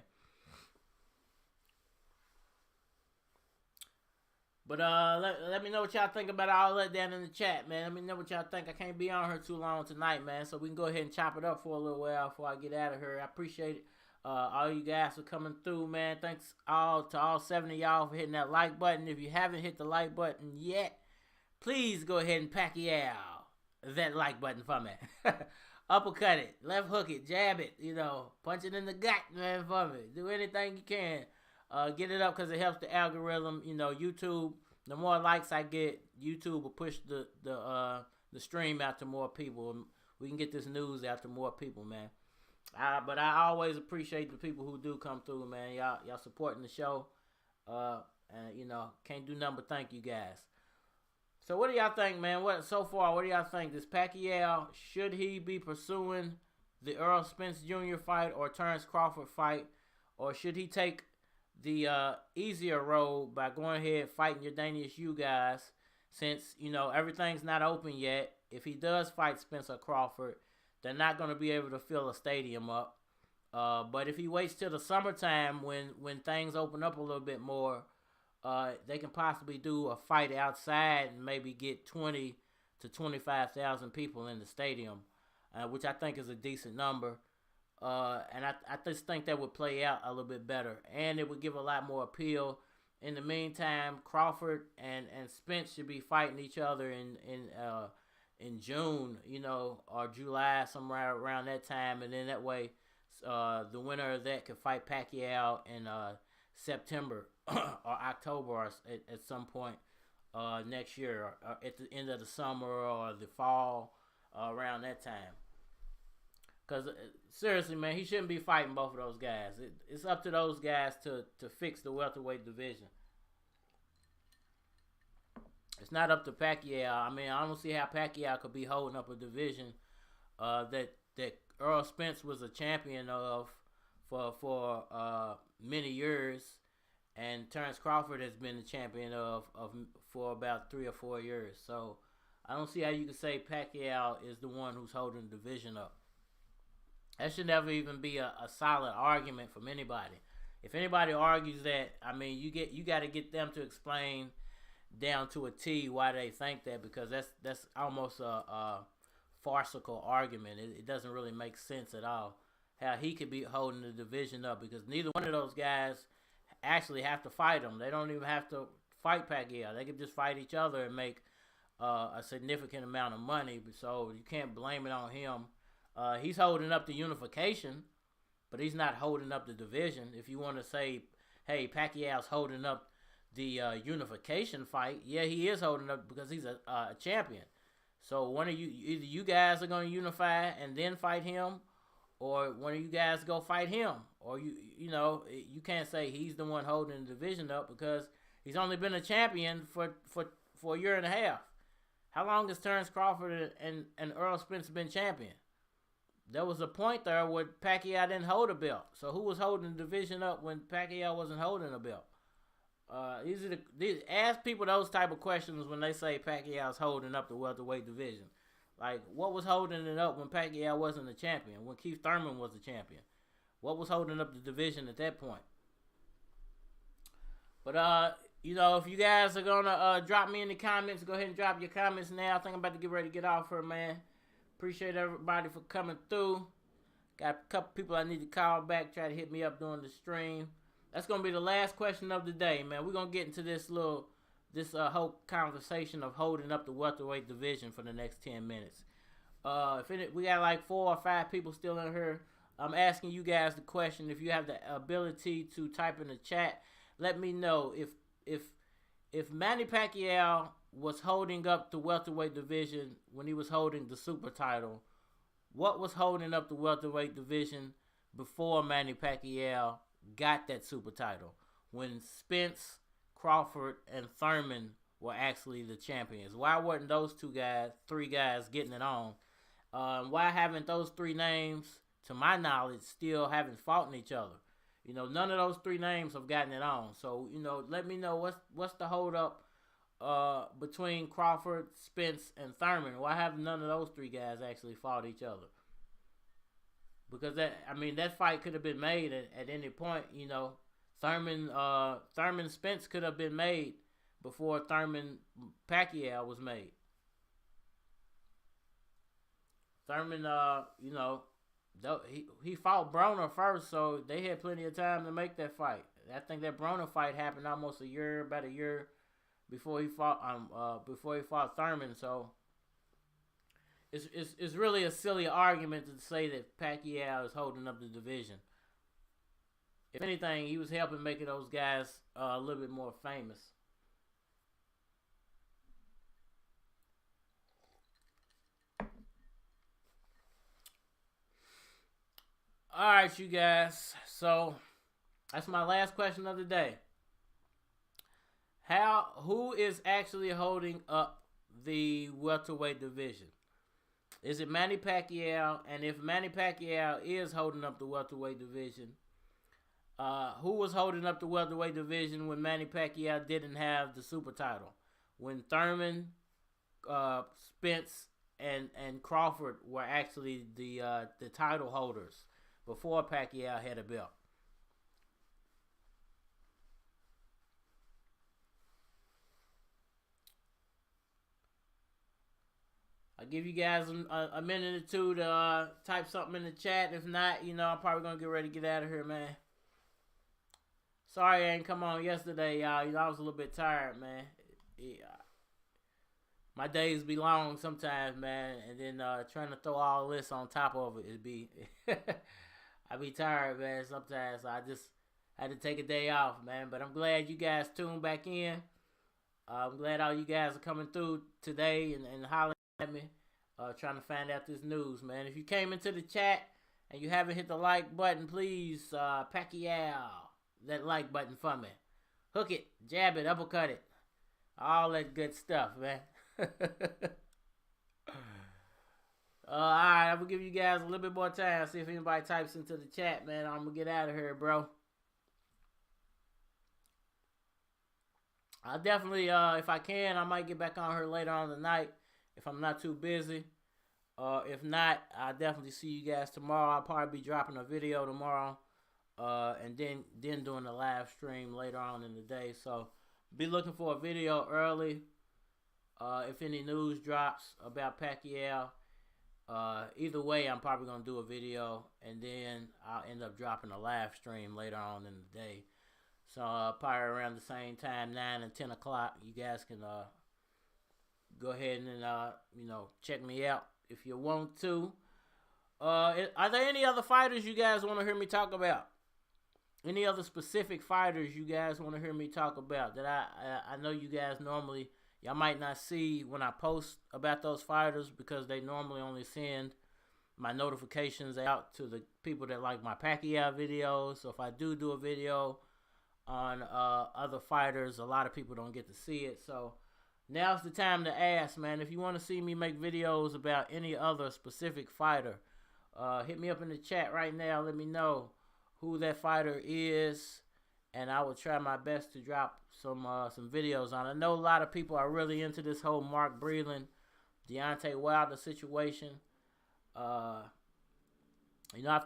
But let me know what y'all think about all that down in the chat, man. Let me know what y'all think. I can't be on here too long tonight, man. So we can go ahead and chop it up for a little while before I get out of here. I appreciate it. All you guys for coming through, man. Thanks to all 7 of y'all for hitting that like button. If you haven't hit the like button yet, please go ahead and Pacquiao that like button for me. Uppercut it, left hook it, jab it, you know, punch it in the gut, man, for me. Do anything you can. Get it up because it helps the algorithm. You know, YouTube, the more likes I get, YouTube will push the stream out to more people. We can get this news out to more people, man. But I always appreciate the people who do come through, man. Y'all supporting the show. And, you know, can't do nothing but thank you guys. So what do y'all think, man? What do y'all think? This Pacquiao, should he be pursuing the Earl Spence Jr. fight or Terrence Crawford fight? Or should he take the easier road by going ahead fighting Yordenis Ugas, since, you know, everything's not open yet? If he does fight Spencer Crawford, they're not going to be able to fill a stadium up. But if he waits till the summertime when things open up a little bit more, they can possibly do a fight outside and maybe get 20 to 25,000 people in the stadium, which I think is a decent number. And I just think that would play out a little bit better, and it would give a lot more appeal. In the meantime, Crawford and Spence should be fighting each other in June, you know, or July, somewhere around that time, and then that way, the winner of that could fight Pacquiao in September or October, or at some point next year, or at the end of the summer or the fall, around that time. Because, seriously, man, he shouldn't be fighting both of those guys. It's up to those guys to fix the welterweight division. It's not up to Pacquiao. I mean, I don't see how Pacquiao could be holding up a division that Earl Spence was a champion of for many years, and Terrence Crawford has been the champion of for about 3 or 4 years. So I don't see how you can say Pacquiao is the one who's holding the division up. That should never even be a solid argument from anybody. If anybody argues that, I mean, you got to get them to explain down to a T why they think that, because that's almost a farcical argument. It doesn't really make sense at all how he could be holding the division up, because neither one of those guys actually have to fight him. They don't even have to fight Pacquiao. They could just fight each other and make a significant amount of money. So you can't blame it on him. He's holding up the unification, but he's not holding up the division. If you want to say, hey, Pacquiao's holding up the unification fight, yeah, he is holding up because he's a champion. So one of you, either you guys are going to unify and then fight him, or one of you guys go fight him. Or you know, you can't say he's the one holding the division up, because he's only been a champion for a year and a half. How long has Terrence Crawford and Earl Spence been champion? There was a point there where Pacquiao didn't hold a belt. So who was holding the division up when Pacquiao wasn't holding a belt? Ask people those type of questions when they say Pacquiao's holding up the welterweight division. Like, what was holding it up when Pacquiao wasn't a champion? When Keith Thurman was the champion? What was holding up the division at that point? But, you know, if you guys are going to drop me in the comments, go ahead and drop your comments now. I think I'm about to get ready to get off here, man. Appreciate everybody for coming through. Got a couple people I need to call back, try to hit me up during the stream. That's going to be the last question of the day, man. We're going to get into this whole conversation of holding up the welterweight division for the next 10 minutes. We got like 4 or 5 people still in here. I'm asking you guys the question. If you have the ability to type in the chat, let me know if Manny Pacquiao was holding up the welterweight division when he was holding the super title. What was holding up the welterweight division before Manny Pacquiao got that super title, when Spence, Crawford, and Thurman were actually the champions? Why weren't those 3 guys getting it on? Why haven't those 3 names, to my knowledge, still haven't fought each other? You know, none of those 3 names have gotten it on. So, you know, let me know what's the hold up between Crawford, Spence, and Thurman. Why have none of those 3 guys actually fought each other? Because that fight could have been made at any point. You know, Thurman Spence could have been made before Thurman Pacquiao was made. Thurman, you know, he fought Broner first, so they had plenty of time to make that fight. I think that Broner fight happened almost about a year before he fought Thurman. So it's really a silly argument to say that Pacquiao is holding up the division. If anything, he was helping making those guys a little bit more famous. All right, you guys. So that's my last question of the day. Who is actually holding up the welterweight division? Is it Manny Pacquiao? And if Manny Pacquiao is holding up the welterweight division, who was holding up the welterweight division when Manny Pacquiao didn't have the super title? When Thurman, Spence, and Crawford were actually the title holders before Pacquiao had a belt. I'll give you guys a minute or 2 to type something in the chat. If not, you know, I'm probably going to get ready to get out of here, man. Sorry I ain't come on yesterday, y'all. You know, I was a little bit tired, man. Yeah. My days be long sometimes, man. And then trying to throw all this on top of it, I be tired, man, sometimes. So I just had to take a day off, man. But I'm glad you guys tuned back in. I'm glad all you guys are coming through today and hollering at me, trying to find out this news, man. If you came into the chat and you haven't hit the like button, please, Pacquiao, that like button for me. Hook it, jab it, uppercut it. All that good stuff, man. Alright, I'm going to give you guys a little bit more time. See if anybody types into the chat, man. I'm going to get out of here, bro. I'll definitely, if I can, I might get back on her later on tonight if I'm not too busy. If not, I'll definitely see you guys tomorrow. I'll probably be dropping a video tomorrow and then doing the live stream later on in the day. So be looking for a video early. If any news drops about Pacquiao, either way, I'm probably going to do a video, and then I'll end up dropping a live stream later on in the day. So probably around the same time, 9 and 10 o'clock, you guys can go ahead and check me out if you want to. Are there any other fighters you guys want to hear me talk about? Any other specific fighters you guys want to hear me talk about that I know you guys normally, y'all might not see when I post about those fighters, because they normally only send my notifications out to the people that like my Pacquiao videos. So if I do a video on other fighters, a lot of people don't get to see it. So now's the time to ask, man. If you want to see me make videos about any other specific fighter, hit me up in the chat right now. Let me know who that fighter is, and I will try my best to drop some videos on. I know a lot of people are really into this whole Mark Breland, Deontay Wilder situation. I've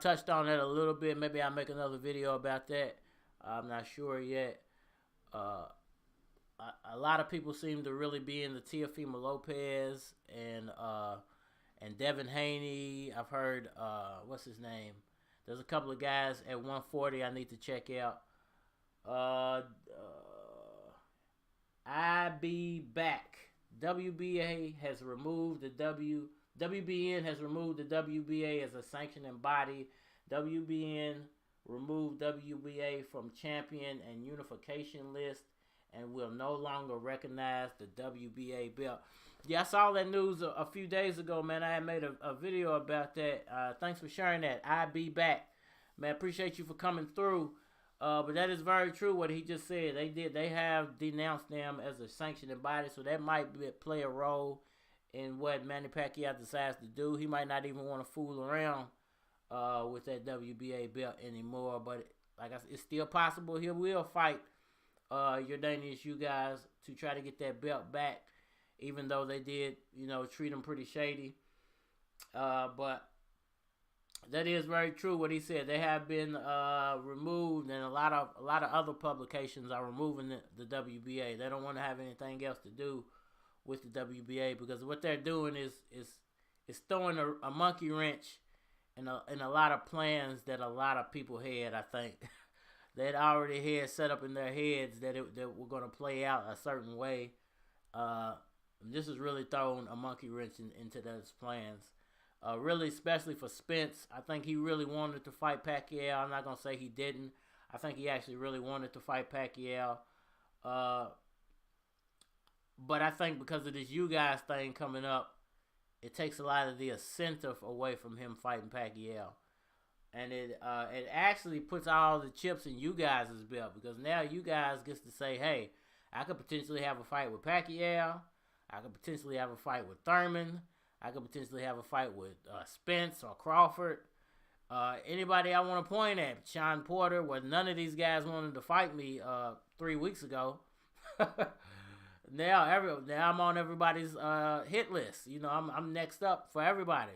touched on that a little bit. Maybe I'll make another video about that. I'm not sure yet. A lot of people seem to really be into Teofimo Lopez and Devin Haney. I've heard, what's his name? There's a couple of guys at 140 I need to check out. I be back. WBA has removed WBN has removed the WBA as a sanctioning body. WBN removed WBA from champion and unification list and will no longer recognize the WBA belt. Yeah, I saw that news a few days ago, man. I had made a video about that. Thanks for sharing that. I be back. Man, appreciate you for coming through. But that is very true what he just said. They have denounced them as a sanctioning body, so that might play a role in what Manny Pacquiao decides to do. He might not even want to fool around with that WBA belt anymore. But like I said, it's still possible he will fight Yordenis Ugas to try to get that belt back, even though they did, treat him pretty shady. But that is very true what he said. They have been removed, and a lot of other publications are removing the WBA. They don't want to have anything else to do with the WBA, because what they're doing is throwing a monkey wrench in a lot of plans that a lot of people had. I think they'd already had set up in their heads that were going to play out a certain way. This is really throwing a monkey wrench into those plans. Really, especially for Spence. I think he really wanted to fight Pacquiao. I'm not going to say he didn't. I think he actually really wanted to fight Pacquiao. But I think because of this Ugas thing coming up, it takes a lot of the incentive away from him fighting Pacquiao. And it actually puts all the chips in Ugas' belt, because now Ugas gets to say, hey, I could potentially have a fight with Pacquiao. I could potentially have a fight with Thurman. I could potentially have a fight with Spence or Crawford. Anybody I want to point at, Sean Porter, where none of these guys wanted to fight me 3 weeks ago. Now I'm on everybody's hit list. I'm next up for everybody.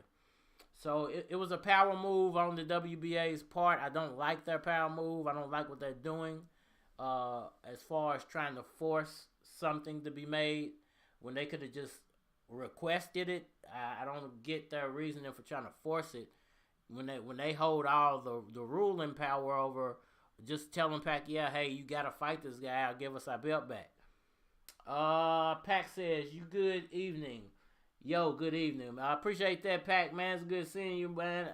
So it was a power move on the WBA's part. I don't like their power move. I don't like what they're doing as far as trying to force something to be made when they could have just requested it. I don't get their reasoning for trying to force it when they hold all the ruling power over just telling Pacquiao, hey, you gotta fight this guy or give us our belt back. Pac says, you good evening. Yo, good evening. I appreciate that, Pac, man. It's good seeing you, man.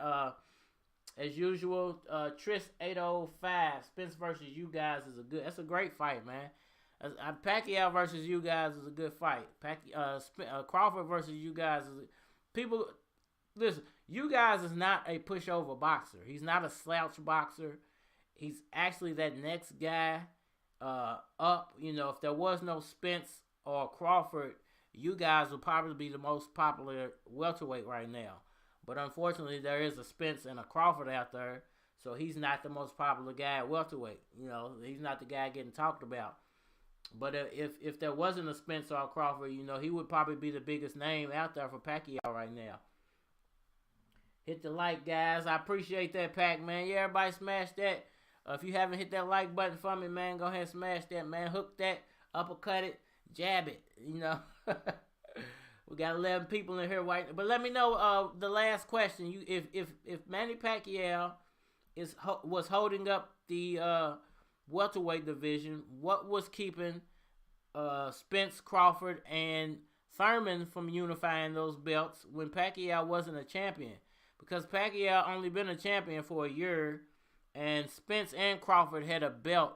As usual, Tris 805, Spence versus Ugas that's a great fight, man. Pacquiao versus Ugas is a good fight. Crawford versus Ugas people listen. Ugas is not a pushover boxer. He's not a slouch boxer. He's actually that next guy up. If there was no Spence or Crawford, Ugas would probably be the most popular welterweight right now. But unfortunately, there is a Spence and a Crawford out there, so he's not the most popular guy at welterweight. He's not the guy getting talked about. But if there wasn't a Spence or a Crawford, he would probably be the biggest name out there for Pacquiao right now. Hit the like, guys. I appreciate that, Pac, man. Yeah, everybody smash that If you haven't hit that like button for me, man, go ahead and smash that, man. Hook that, uppercut it, jab it. You know, we got 11 people in here. But let me know the last question. If Manny Pacquiao was holding up the welterweight division, what was keeping Spence, Crawford, and Thurman from unifying those belts when Pacquiao wasn't a champion? Because Pacquiao only been a champion for a year, and Spence and Crawford had a belt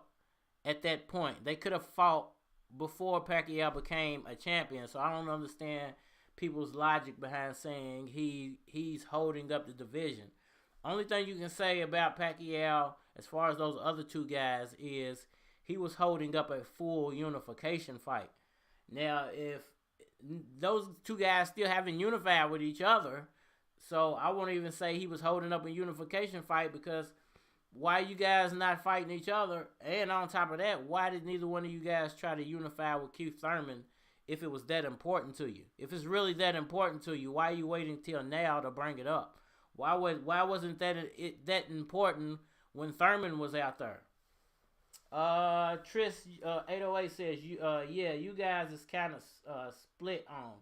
at that point. They could have fought before Pacquiao became a champion. So I don't understand people's logic behind saying he's holding up the division. Only thing you can say about Pacquiao as far as those other two guys is he was holding up a full unification fight. Now, if those two guys still haven't unified with each other, so I won't even say he was holding up a unification fight, because why you guys not fighting each other? And on top of that, why did neither one of you guys try to unify with Keith Thurman if it was that important to you? If it's really that important to you, why are you waiting till now to bring it up? Why wasn't that important when Thurman was out there? Tris 808 says yeah, you guys is kind of split on.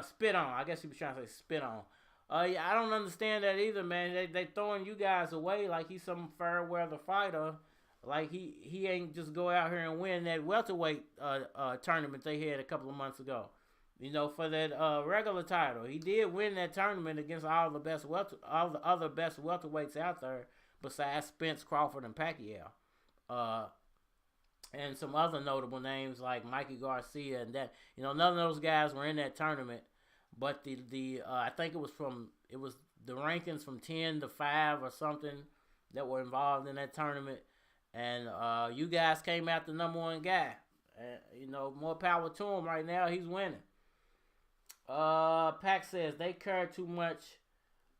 Spit on. I guess he was trying to say spit on. Yeah, I don't understand that either, man. They throwing you guys away like he's some fair weather fighter. Like he ain't just go out here and win that welterweight tournament they had a couple of months ago. You know, for that regular title, he did win that tournament against all the other best welterweights out there besides Spence, Crawford, and Pacquiao, and some other notable names like Mikey Garcia and that. You know, none of those guys were in that tournament. But I think it was the rankings from 10 to 5 or something that were involved in that tournament, and you guys came out the number one guy. You know, more power to him right now. He's winning. Pac says they care too much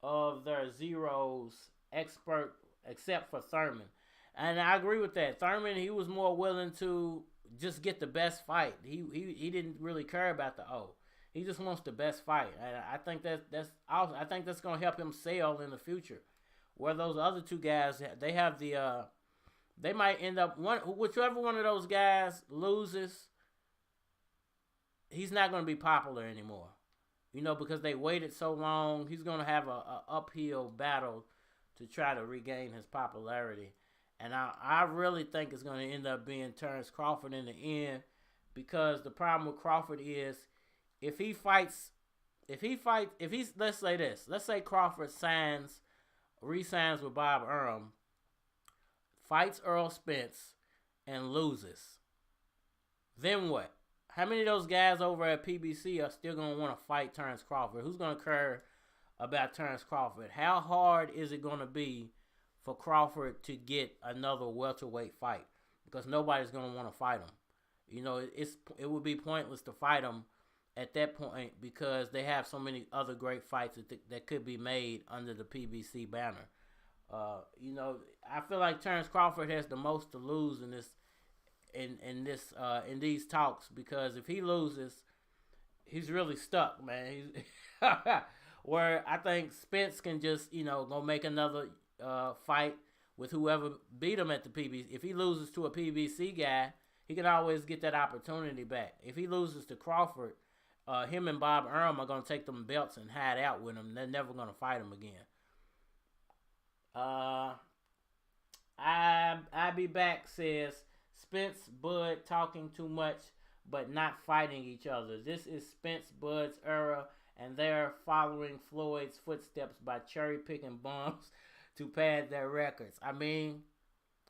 of their zeros except for Thurman, and I agree with that. Thurman, he was more willing to just get the best fight. He didn't really care about the O. He just wants the best fight. And I think that's gonna help him sell in the future. Where those other two guys, they have they might end up whichever one of those guys loses, he's not gonna be popular anymore. You know, because they waited so long, he's gonna have a uphill battle to try to regain his popularity. And I really think it's gonna end up being Terrence Crawford in the end, because the problem with Crawford is, let's say Crawford re-signs with Bob Arum, fights Earl Spence, and loses. Then what? How many of those guys over at PBC are still going to want to fight Terrence Crawford? Who's going to care about Terrence Crawford? How hard is it going to be for Crawford to get another welterweight fight? Because nobody's going to want to fight him. You know, it would be pointless to fight him at that point, because they have so many other great fights that could be made under the PBC banner. You know, I feel like Terrence Crawford has the most to lose in these talks, because if he loses, he's really stuck, man. Where I think Spence can just, you know, go make another fight with whoever beat him at the PBC. If he loses to a PBC guy, he can always get that opportunity back. If he loses to Crawford, him and Bob Arum are going to take them belts and hide out with him. They're never going to fight him again. I be back says, Spence, Bud talking too much but not fighting each other. This is Spence, Bud's era, and they're following Floyd's footsteps by cherry picking bums to pad their records. I mean,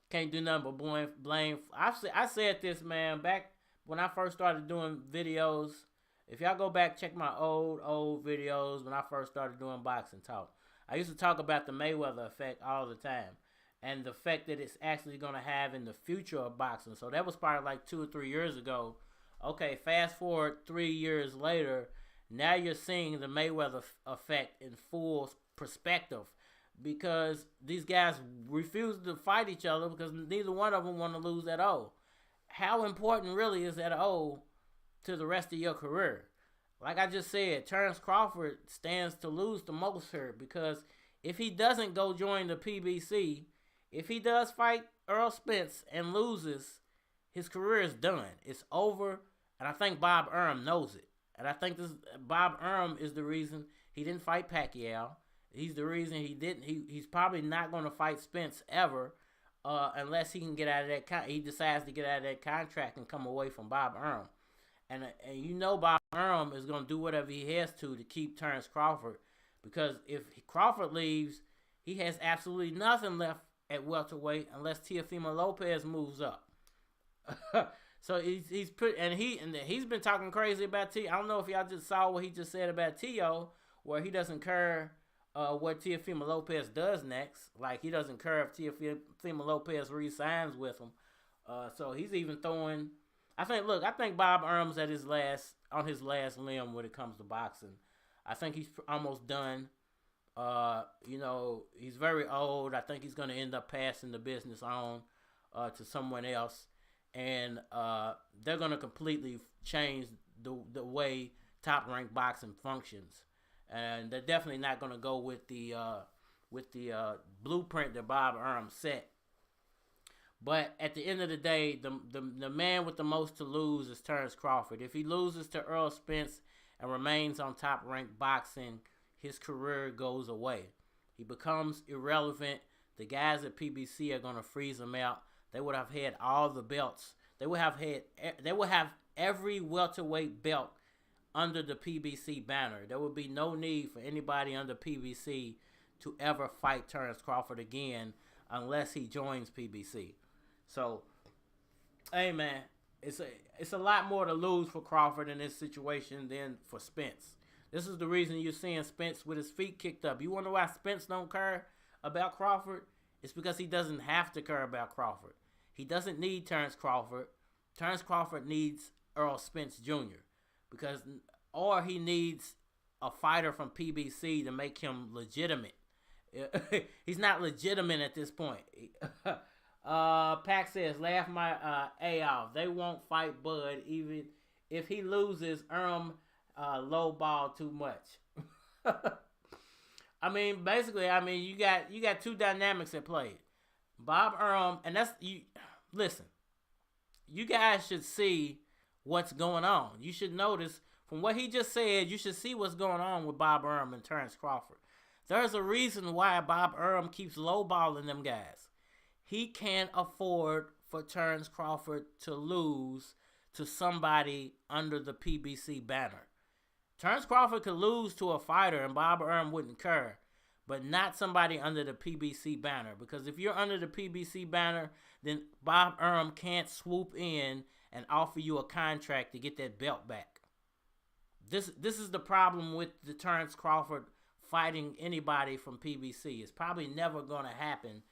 can't do nothing but blame. I said this, man, back when I first started doing videos. If y'all go back, check my old videos when I first started doing boxing talk. I used to talk about the Mayweather effect all the time, and the effect that it's actually going to have in the future of boxing. So that was probably like 2 or 3 years ago. Okay, fast forward 3 years later, now you're seeing the Mayweather effect in full perspective, because these guys refuse to fight each other because neither one of them want to lose that O. How important really is that O to the rest of your career? Like I just said, Terrence Crawford stands to lose the most here, because if he doesn't go join the PBC, If he does fight Earl Spence and loses, his career is done. It's over, and I think Bob Arum knows it. And I think Bob Arum is the reason he didn't fight Pacquiao. He's the reason he didn't. He's probably not going to fight Spence ever, unless he can get out of that. He decides to get out of that contract and come away from Bob Arum. And you know Bob Arum is going to do whatever he has to keep Terrence Crawford, because if Crawford leaves, he has absolutely nothing left at welterweight unless Teofimo Lopez moves up. So he's been talking crazy about T. I don't know if y'all just saw what he just said about Tio, where he doesn't care what Teofimo Lopez does next. Like, he doesn't care if Teofimo Lopez re-signs with him. So he's even throwing. I think Bob Arum's on his last limb when it comes to boxing. I think he's almost done. He's very old. I think he's going to end up passing the business on to someone else. And they're going to completely change the way top-ranked boxing functions. And they're definitely not going to go with the blueprint that Bob Arum set. But at the end of the day, the man with the most to lose is Terrence Crawford. If he loses to Earl Spence and remains on top-ranked boxing, his career goes away. He becomes irrelevant. The guys at PBC are going to freeze him out. They would have had all the belts. They would have every welterweight belt under the PBC banner. There would be no need for anybody under PBC to ever fight Terrence Crawford again unless he joins PBC. So, hey man, it's a lot more to lose for Crawford in this situation than for Spence. This is the reason you're seeing Spence with his feet kicked up. You wonder why Spence don't care about Crawford? It's because he doesn't have to care about Crawford. He doesn't need Terrence Crawford. Terrence Crawford needs Earl Spence Jr. Or he needs a fighter from PBC to make him legitimate. He's not legitimate at this point. Pac says, laugh my A off. They won't fight Bud even if he loses. Low ball too much. Basically, you got two dynamics at play. Bob Arum, and that's you. Listen, you guys should see what's going on. You should notice from what he just said. You should see what's going on with Bob Arum and Terrence Crawford. There's a reason why Bob Arum keeps lowballing them guys. He can't afford for Terrence Crawford to lose to somebody under the PBC banner. Terrence Crawford could lose to a fighter and Bob Arum wouldn't care, but not somebody under the PBC banner. Because if you're under the PBC banner, then Bob Arum can't swoop in and offer you a contract to get that belt back. This is the problem with the Terrence Crawford fighting anybody from PBC. It's probably never going to happen.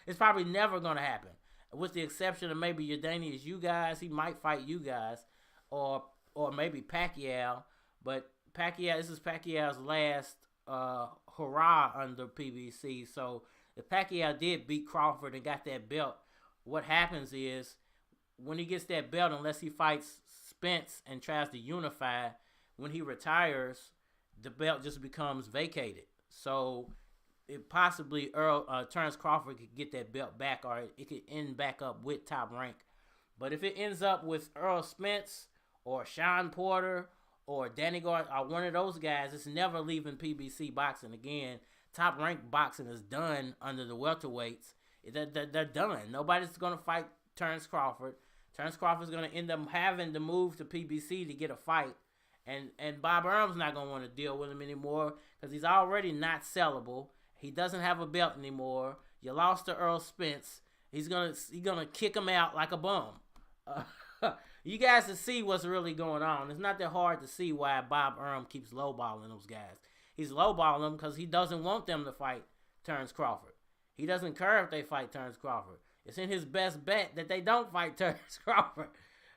It's probably never going to happen. With the exception of maybe Yordenis Ugas. He might fight Ugas or maybe Pacquiao. But this is Pacquiao's last hurrah under PBC. So if Pacquiao did beat Crawford and got that belt, what happens is when he gets that belt, unless he fights Spence and tries to unify, when he retires, the belt just becomes vacated. So it possibly Terrence Crawford could get that belt back, or it could end back up with Top Rank. But if it ends up with Earl Spence or Sean Porter or Danny Garcia or one of those guys, it's never leaving PBC boxing again. Top Rank boxing is done under the welterweights. They're done. Nobody's going to fight Terrence Crawford. Terrence Crawford's going to end up having to move to PBC to get a fight. And Bob Arum's not going to want to deal with him anymore because he's already not sellable. He doesn't have a belt anymore. You lost to Earl Spence. He's gonna kick him out like a bum. You guys can see what's really going on. It's not that hard to see why Bob Arum keeps lowballing those guys. He's lowballing them because he doesn't want them to fight Terrence Crawford. He doesn't care if they fight Terrence Crawford. It's in his best bet that they don't fight Terrence Crawford.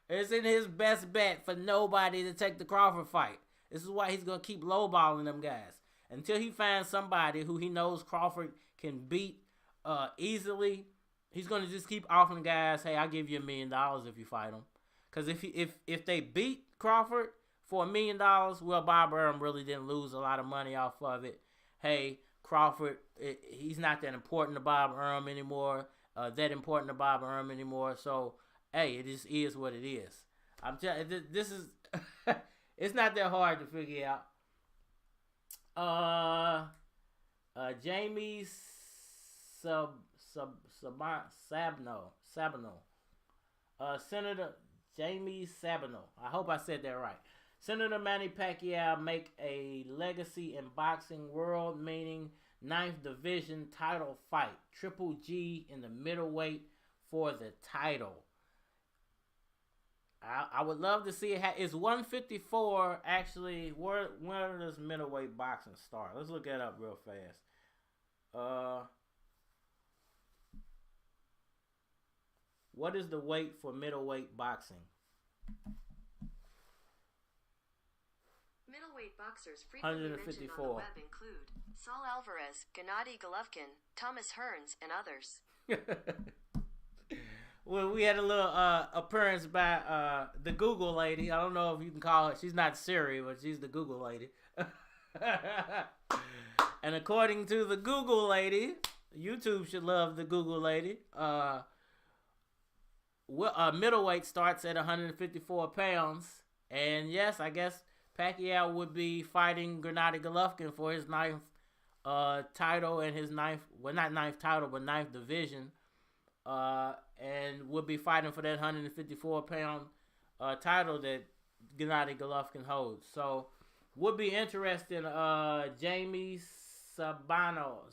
It's in his best bet for nobody to take the Crawford fight. This is why he's going to keep lowballing them guys. Until he finds somebody who he knows Crawford can beat easily, he's going to just keep offering guys, hey, I'll give you $1 million if you fight him. Because if they beat Crawford for $1 million, well, Bob Arum really didn't lose a lot of money off of it. Hey, Crawford, he's not that important to Bob Arum anymore. So, hey, it just is what it is. I'm telling you, this is it's not that hard to figure out. Jamie Sabino. Senator Jamie Sabino. I hope I said that right. Senator Manny Pacquiao make a legacy in boxing world, meaning 9th division title fight. Triple G in the middleweight for the title. I would love to see it. Is 154 actually, where does middleweight boxing start? Let's look that up real fast. What is the weight for middleweight boxing? Middleweight boxers frequently mentioned on the web include Saul Alvarez, Gennady Golovkin, Thomas Hearns, and others. Well, we had a little appearance by the Google lady. I don't know if you can call her. She's not Siri, but she's the Google lady. And according to the Google lady, YouTube should love the Google lady. Middleweight starts at 154 pounds. And yes, I guess Pacquiao would be fighting Gennady Golovkin for his 9th title and his 9th, well, not 9th title, but 9th division. And would be fighting for that 154-pound title that Gennady Golovkin holds. So, would be interesting. Jamie Sabano.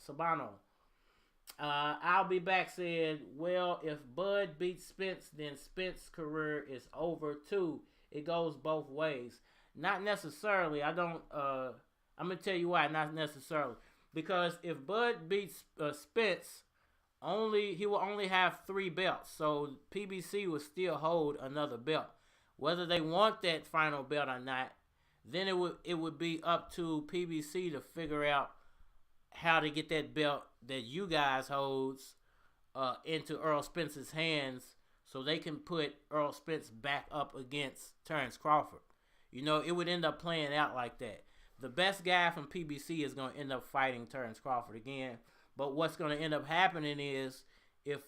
I'll be back said, well, if Bud beats Spence, then Spence's career is over too. It goes both ways. Not necessarily. I'm going to tell you why, not necessarily. Because if Bud beats Spence, he will only have 3 belts. So PBC will still hold another belt. Whether they want that final belt or not, then it would be up to PBC to figure out how to get that belt that you guys holds into Earl Spence's hands so they can put Earl Spence back up against Terrence Crawford. You know, it would end up playing out like that. The best guy from PBC is going to end up fighting Terrence Crawford again. But what's going to end up happening is if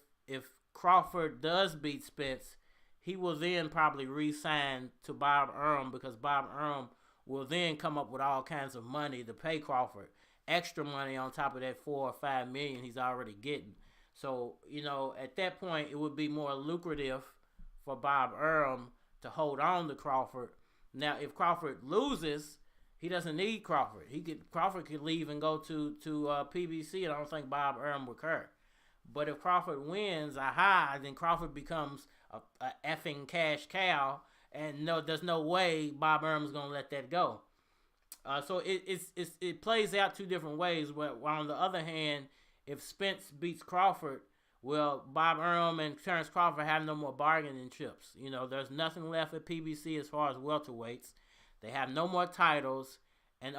Crawford does beat Spence, he will then probably re-sign to Bob Arum because Bob Arum will then come up with all kinds of money to pay Crawford. Extra money on top of that $4 or $5 million he's already getting. So, you know, at that point, it would be more lucrative for Bob Arum to hold on to Crawford. Now, if Crawford loses, he doesn't need Crawford. Crawford could leave and go to PBC, and I don't think Bob Arum would care. But if Crawford wins, then Crawford becomes a effing cash cow, and there's no way Bob Arum's gonna let that go. So it plays out 2 different ways. While on the other hand, if Spence beats Crawford, well, Bob Arum and Terrence Crawford have no more bargaining chips. You know, there's nothing left at PBC as far as welterweights. They have no more titles. And,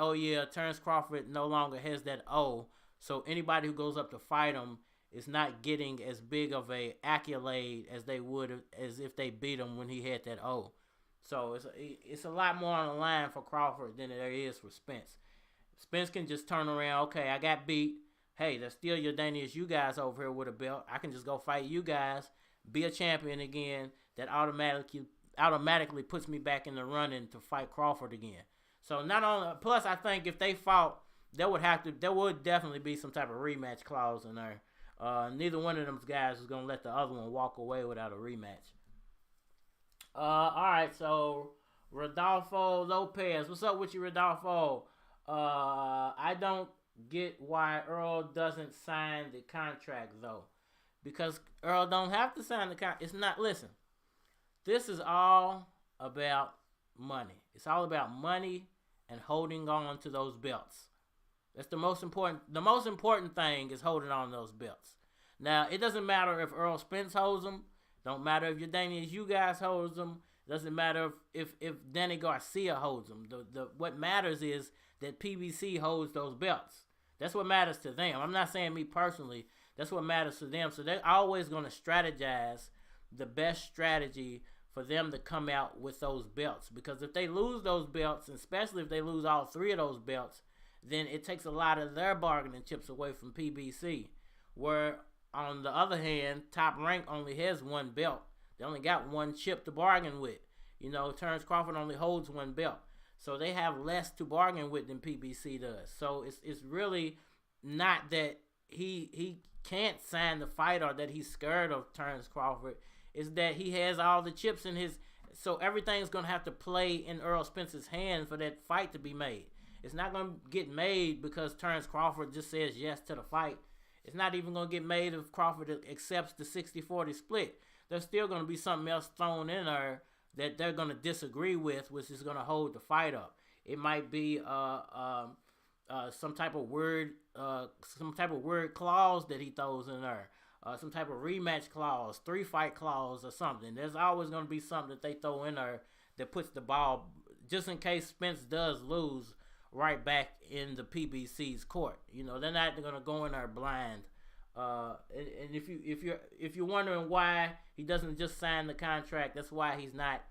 Terrence Crawford no longer has that O. So anybody who goes up to fight him is not getting as big of a accolade as they would as if they beat him when he had that O. So it's a lot more on the line for Crawford than there is for Spence. Spence can just turn around, okay, I got beat. Hey, there's still Yordenis Ugas over here with a belt. I can just go fight you guys, be a champion again. That automatically puts me back in the running to fight Crawford again. So not only, plus I think if they fought, there would definitely be some type of rematch clause in there. Neither one of them guys is gonna let the other one walk away without a rematch. All right, so Rodolfo Lopez, what's up with you, Rodolfo? I don't get why Earl doesn't sign the contract though, because Earl don't have to sign the contract. It's not. Listen, this is all about money. It's all about money and holding on to those belts. That's the most important. The most important thing is holding on to those belts. Now, it doesn't matter if Earl Spence holds them. Don't matter if Yordenis Ugas holds them. Doesn't matter if Danny Garcia holds them. What matters is that PBC holds those belts. That's what matters to them. I'm not saying me personally. That's what matters to them. So they're always going to strategize the best strategy for them to come out with those belts. Because if they lose those belts, especially if they lose all 3 of those belts, then it takes a lot of their bargaining chips away from PBC. Where, on the other hand, Top Rank only has one belt. They only got one chip to bargain with. You know, Terrence Crawford only holds one belt. So they have less to bargain with than PBC does. So it's really not that he can't sign the fight or that he's scared of Terrence Crawford. It's that he has all the chips in his... So everything's going to have to play in Errol Spence's hand for that fight to be made. It's not going to get made because Terrence Crawford just says yes to the fight. It's not even going to get made if Crawford accepts the 60-40 split. There's still going to be something else thrown in there that they're going to disagree with, which is going to hold the fight up. It might be some type of word clause that he throws in there, some type of rematch clause, 3-fight clause, or something. There's always going to be something that they throw in there that puts the ball, just in case Spence does lose, right back in the PBC's court. You know, they're not going to go in there blind. And if you're wondering why he doesn't just sign the contract, that's why he's not.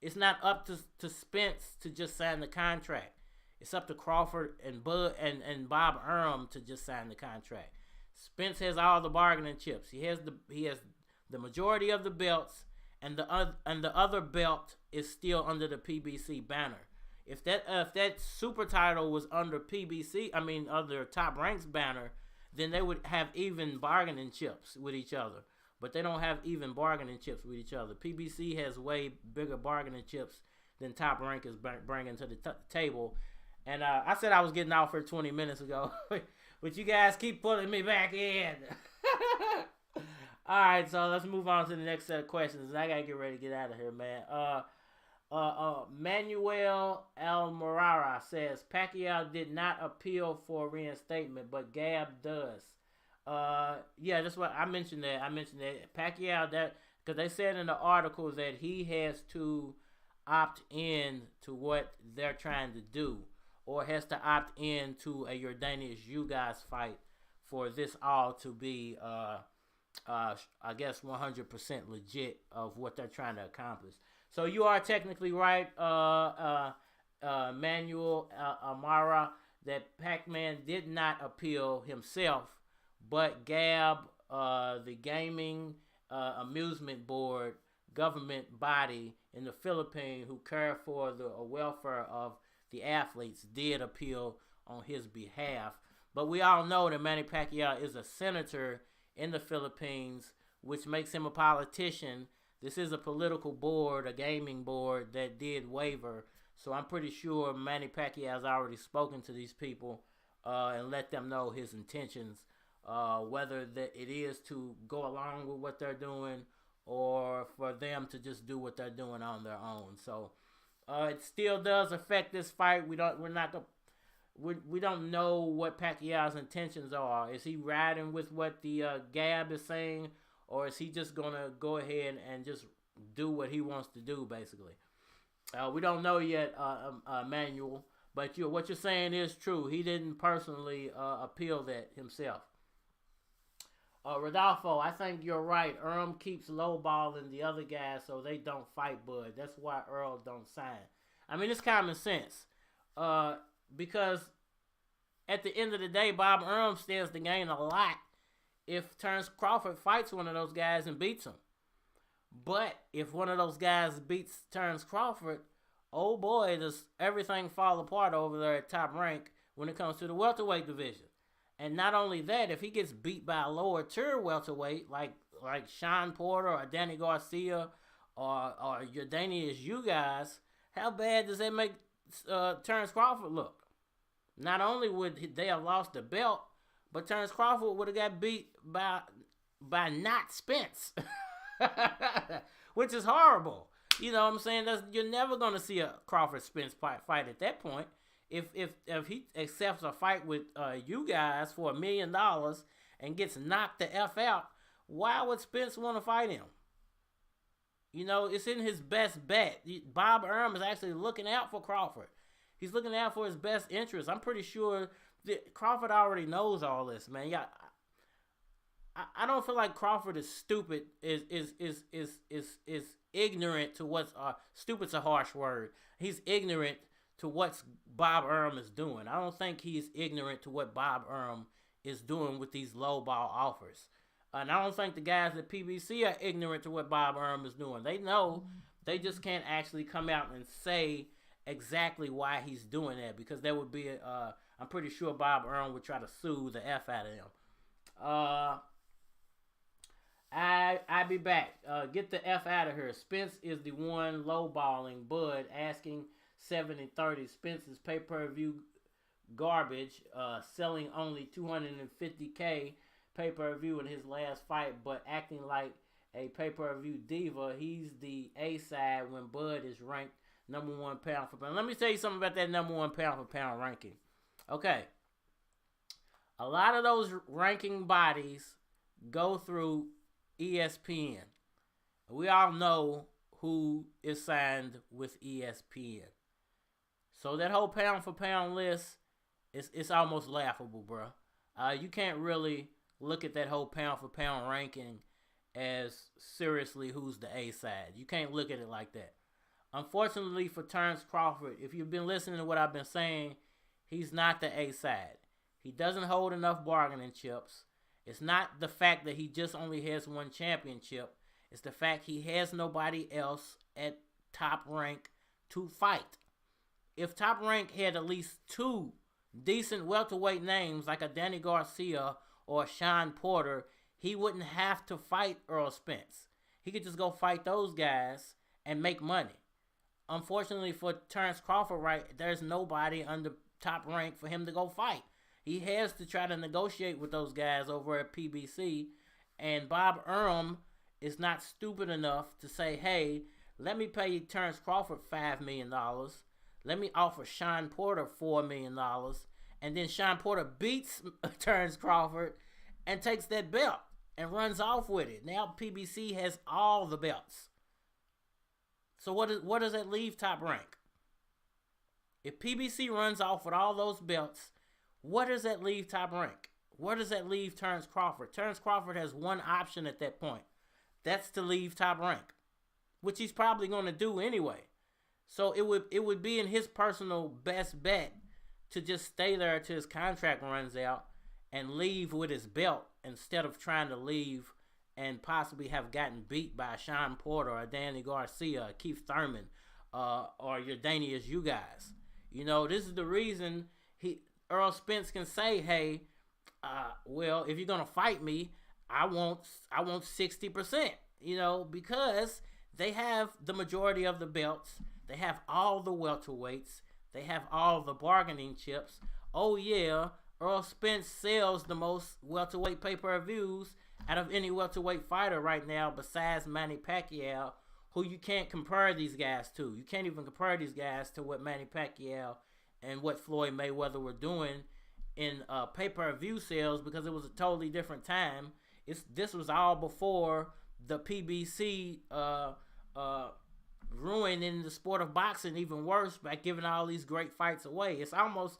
It's not up to Spence to just sign the contract. It's up to Crawford and Bob Arum to just sign the contract. Spence has all the bargaining chips. He has the majority of the belts, and the other belt is still under the PBC banner. If that super title was under under Top Rank's banner, then they would have even bargaining chips with each other. But they don't have even bargaining chips with each other. PBC has way bigger bargaining chips than Top Rank is bringing to the table. And I said I was getting off for 20 minutes ago, but you guys keep pulling me back in. All right, so let's move on to the next set of questions. I gotta get ready to get out of here, man. Manuel Almarara says Pacquiao did not appeal for reinstatement, but Gab does. Yeah, that's what I mentioned. Pacquiao, because they said in the article that he has to opt in to what they're trying to do, or has to opt in to a Yordenis Ugas fight for this all to be, I guess, 100% legit of what they're trying to accomplish. So you are technically right, Manuel Amara, that Pacman did not appeal himself, but Gab, the Gaming Amusement Board government body in the Philippines who care for the welfare of the athletes, did appeal on his behalf. But we all know that Manny Pacquiao is a senator in the Philippines, which makes him a politician. This is a political board, a gaming board that did waiver. So I'm pretty sure Manny Pacquiao has already spoken to these people and let them know his intentions, whether that it is to go along with what they're doing or for them to just do what they're doing on their own. So it still does affect this fight. We don't know what Pacquiao's intentions are. Is he riding with what the Gab is saying, or is he just gonna go ahead and just do what he wants to do, basically? We don't know yet, Manuel. But what you're saying is true. He didn't personally appeal that himself. Rodolfo, I think you're right. Keeps lowballing the other guys so they don't fight Bud. That's why Earl don't sign. I mean, it's common sense. Because at the end of the day, Bob Arum stands to gain a lot if Terrence Crawford fights one of those guys and beats him. But if one of those guys beats Terrence Crawford, oh boy, does everything fall apart over there at Top Rank when it comes to the welterweight division. And not only that, if he gets beat by a lower tier welterweight like Sean Porter or Danny Garcia or Yordenis Ugas, how bad does that make Terrence Crawford look? Not only would they have lost the belt, but Terrence Crawford would have got beat by not Spence, which is horrible. You know what I'm saying? You're never going to see a Crawford-Spence fight at that point. If he accepts a fight with you guys for $1 million and gets knocked the F out, why would Spence want to fight him? You know, it's in his best bet. Bob Arum is actually looking out for Crawford. He's looking out for his best interest. I'm pretty sure that Crawford already knows all this, man. Yeah, I don't feel like Crawford is stupid. Is ignorant to what's stupid's a harsh word. He's ignorant to what Bob Arum is doing. I don't think he's ignorant to what Bob Arum is doing with these low ball offers. And I don't think the guys at PBC are ignorant to what Bob Arum is doing. They know, they just can't actually come out and say exactly why he's doing that, because there would be I'm pretty sure Bob Arum would try to sue the F out of him. I'll be back. Get the F out of here. Spence is the one lowballing Bud, asking 70-30. Spence is pay-per-view garbage, selling only $250K pay-per-view in his last fight, but acting like a pay-per-view diva. He's the A side when Bud is ranked number 1 pound for pound. Let me tell you something about that number 1 pound for pound ranking. Okay. A lot of those ranking bodies go through ESPN. We all know who is signed with ESPN. So that whole pound for pound list, it's almost laughable, bro. You can't really look at that whole pound for pound ranking as seriously who's the A side. You can't look at it like that. Unfortunately for Terrence Crawford, if you've been listening to what I've been saying, he's not the A side. He doesn't hold enough bargaining chips. It's not the fact that he just only has 1 championship. It's the fact he has nobody else at Top Rank to fight. If Top Rank had at least 2 decent welterweight names like a Danny Garcia or Sean Porter, he wouldn't have to fight Earl Spence. He could just go fight those guys and make money. Unfortunately for Terrence Crawford, right, there's nobody under Top Rank for him to go fight. He has to try to negotiate with those guys over at PBC, and Bob Arum is not stupid enough to say, hey, let me pay Terrence Crawford $5 million. Let me offer Sean Porter $4 million. And then Sean Porter beats Terrence Crawford and takes that belt and runs off with it. Now PBC has all the belts. So what does that leave Top Rank? If PBC runs off with all those belts, what does that leave Top Rank? Where does that leave Terrence Crawford? Terrence Crawford has one option at that point. That's to leave Top Rank, which he's probably going to do anyway. So it would be in his personal best bet to just stay there until his contract runs out and leave with his belt instead of trying to leave and possibly have gotten beat by Sean Porter or Danny Garcia, or Keith Thurman, or Yordenis Ugas. You know, this is the reason Earl Spence can say, hey, well, if you're going to fight me, I want 60%, you know, because they have the majority of the belts. They have all the welterweights. They have all the bargaining chips. Oh, yeah, Earl Spence sells the most welterweight pay-per-views out of any welterweight fighter right now besides Manny Pacquiao, who you can't compare these guys to. You can't even compare these guys to what Manny Pacquiao and what Floyd Mayweather were doing in pay-per-view sales, because it was a totally different time. This was all before the PBC ruining the sport of boxing even worse by giving all these great fights away. It's almost,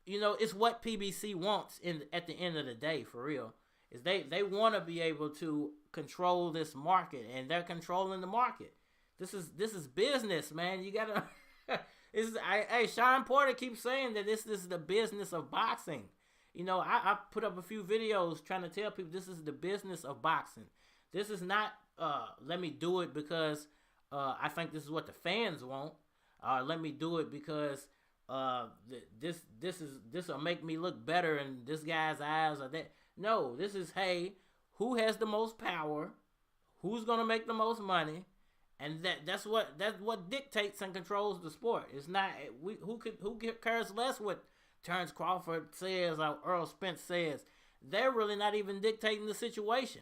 you know, it's what PBC wants at the end of the day, for real. Is they want to be able to control this market, and they're controlling the market. This is business, man. You gotta. Hey, Sean Porter keeps saying that this is the business of boxing. You know, I put up a few videos trying to tell people this is the business of boxing. This is not let me do it because I think this is what the fans want. Let me do it because this will make me look better in this guy's eyes or that. No, this is, hey, who has the most power? Who's gonna make the most money? And that's what dictates and controls the sport. It's not who cares less what Terrence Crawford says or Earl Spence says. They're really not even dictating the situation.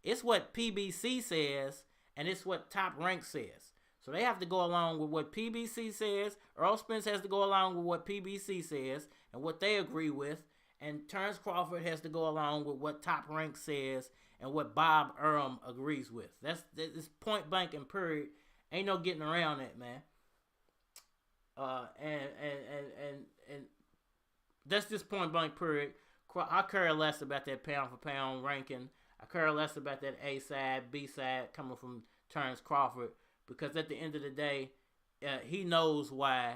It's what PBC says, and it's what Top Rank says. So they have to go along with what PBC says. Earl Spence has to go along with what PBC says and what they agree with. And Terrence Crawford has to go along with what Top Rank says and what Bob Arum agrees with. That's point blank and period. Ain't no getting around that, man. And that's just point blank period. I care less about that pound for pound ranking. I care less about that A side, B side coming from Terrence Crawford, because at the end of the day, he knows why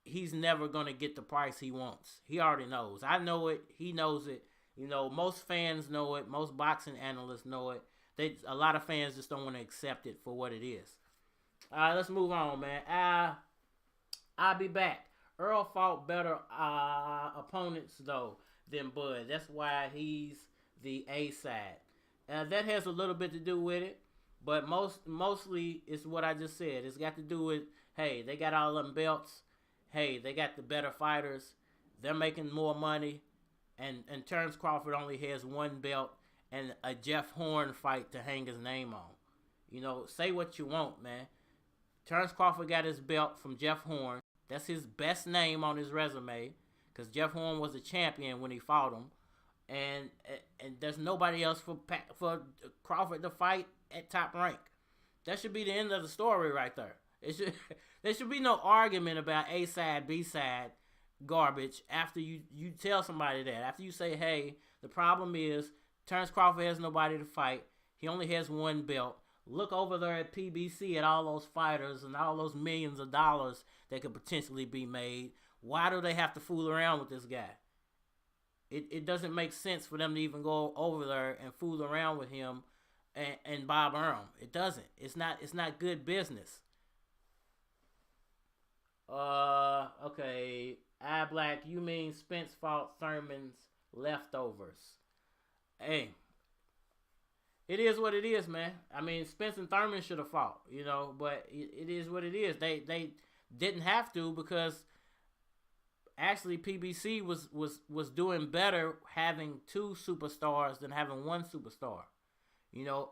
he's never going to get the price he wants. He already knows. I know it. He knows it. You know, most fans know it. Most boxing analysts know it. A lot of fans just don't want to accept it for what it is. All right, let's move on, man. I'll be back. Earl fought better opponents, though, than Bud. That's why he's the A side. That has a little bit to do with it, but mostly it's what I just said. It's got to do with, hey, they got all them belts. Hey, they got the better fighters. They're making more money. And Terrence Crawford only has one belt and a Jeff Horn fight to hang his name on. You know, say what you want, man. Terrence Crawford got his belt from Jeff Horn. That's his best name on his resume, because Jeff Horn was a champion when he fought him. And there's nobody else for Crawford to fight at top rank. That should be the end of the story right there. There should be no argument about A side, B side garbage after you tell somebody that. After you say, hey, the problem is Terrence Crawford has nobody to fight. He only has one belt. Look over there at PBC at all those fighters and all those millions of dollars that could potentially be made. Why do they have to fool around with this guy? It doesn't make sense for them to even go over there and fool around with him and Bob Arum. It doesn't. It's not good business. Okay. Black, you mean Spence fought Thurman's leftovers? Hey, it is what it is, man. I mean, Spence and Thurman should have fought, you know, but it is what it is. They didn't have to, because actually PBC was doing better having two superstars than having one superstar. You know,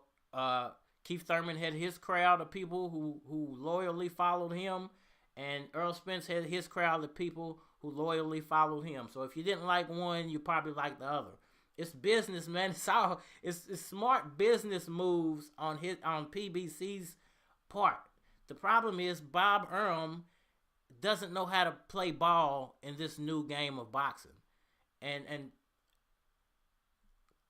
Keith Thurman had his crowd of people who loyally followed him, and Earl Spence had his crowd of people who loyally followed him. So if you didn't like one, you probably liked the other. It's business, man. It's smart business moves on PBC's part. The problem is Bob Arum doesn't know how to play ball in this new game of boxing, and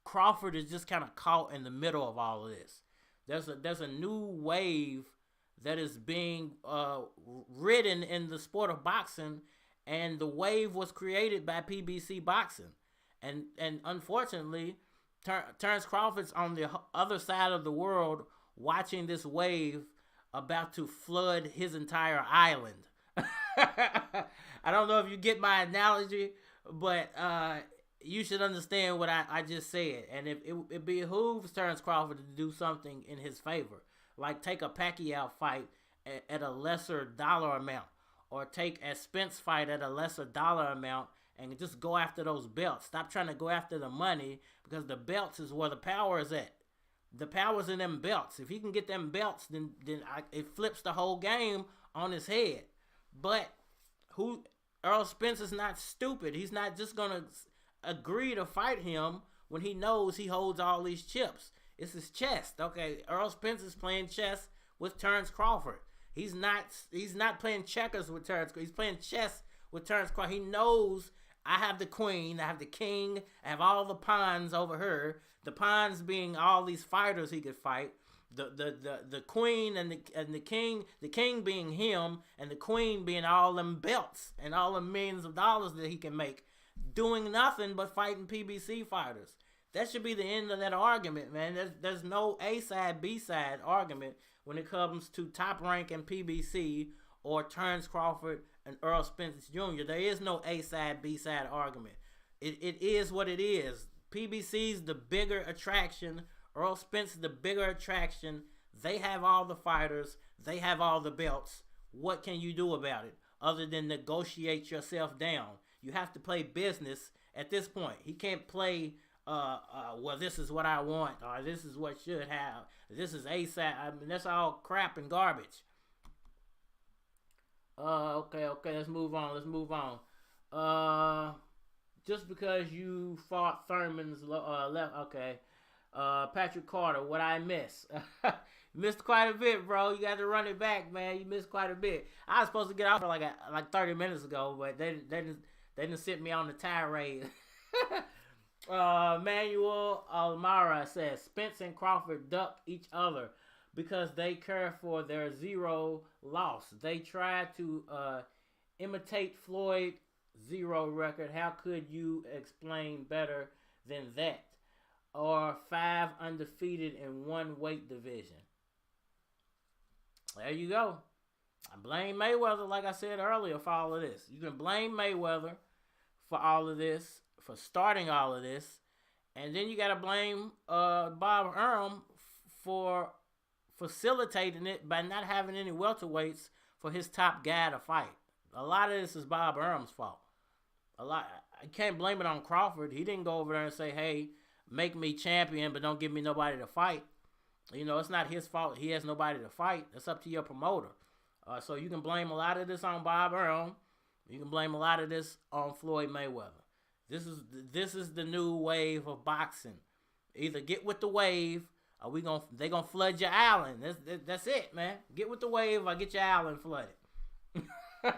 Crawford is just kind of caught in the middle of all of this. There's a new wave that is being ridden in the sport of boxing, and the wave was created by PBC boxing. And unfortunately, Terrence Crawford's on the other side of the world watching this wave about to flood his entire island. I don't know if you get my analogy, but you should understand what I just said. And if it behooves Terrence Crawford to do something in his favor, like take a Pacquiao fight at a lesser dollar amount, or take a Spence fight at a lesser dollar amount, and just go after those belts. Stop trying to go after the money, because the belts is where the power is at. The power's in them belts. If he can get them belts, then it flips the whole game on his head. But Earl Spence is not stupid. He's not just going to agree to fight him when he knows he holds all these chips. It's his chest. Okay, Earl Spence is playing chess with Terrence Crawford. He's not playing checkers with Terrence. He's playing chess with Terrence Crawford. He knows, I have the queen, I have the king, I have all the pawns over her. The pawns being all these fighters he could fight. The queen and the king being him, and the queen being all them belts and all the millions of dollars that he can make, doing nothing but fighting PBC fighters. That should be the end of that argument, man. There's no A side, B side argument when it comes to Top Rank and PBC, or Terrence Crawford and Earl Spence Jr. There is no A side, B side argument. It is what it is. PBC's the bigger attraction. Earl Spence is the bigger attraction. They have all the fighters. They have all the belts. What can you do about it other than negotiate yourself down? You have to play business at this point. He can't play, well, this is what I want, or this is what should have. This is A side. I mean, that's all crap and garbage. Okay, let's move on. Just because you fought Thurman's left, okay. Patrick Carter, what I miss? Missed quite a bit, bro. You got to run it back, man. You missed quite a bit. I was supposed to get off for like 30 minutes ago, but they didn't sit me on the tirade. Manuel Almara says Spence and Crawford duck each other because they care for their zero loss. They try to imitate Floyd 0 record. How could you explain better than that? Or 5 undefeated in one weight division. There you go. I blame Mayweather, like I said earlier, for all of this. You can blame Mayweather for all of this, for starting all of this. And then you got to blame Bob Arum for facilitating it by not having any welterweights for his top guy to fight. A lot of this is Bob Arum's fault. I can't blame it on Crawford. He didn't go over there and say, hey, make me champion, but don't give me nobody to fight. You know, it's not his fault. He has nobody to fight. It's up to your promoter. So you can blame a lot of this on Bob Arum. You can blame a lot of this on Floyd Mayweather. This is the new wave of boxing. Either get with the wave, or they gonna flood your island. That's it, man. Get with the wave, or get your island flooded. All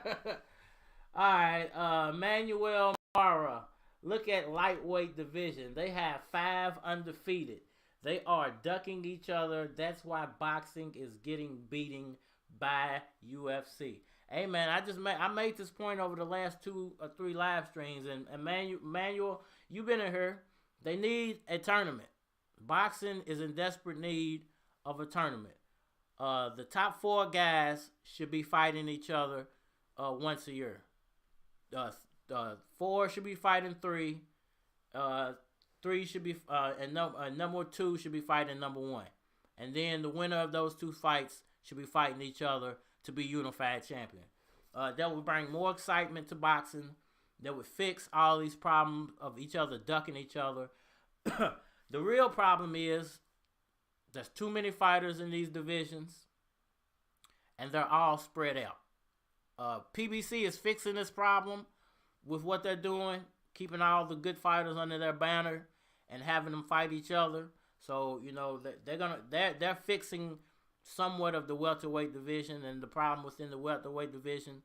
right, Manuel Mara. Look at lightweight division. They have 5 undefeated. They are ducking each other. That's why boxing is getting beaten by UFC. Hey man, I made this point over the last 2 or 3 live streams, and Manuel, you've been in here. They need a tournament. Boxing is in desperate need of a tournament. The top 4 guys should be fighting each other once a year. 4 should be fighting 3. 3 should be and number 2 should be fighting number 1, and then the winner of those 2 fights should be fighting each other to be unified champion. That would bring more excitement to boxing. That would fix all these problems of each other ducking each other. The real problem is there's too many fighters in these divisions, and they're all spread out. PBC is fixing this problem with what they're doing, keeping all the good fighters under their banner and having them fight each other. So you know they're fixing somewhat of the welterweight division and the problem within the welterweight division.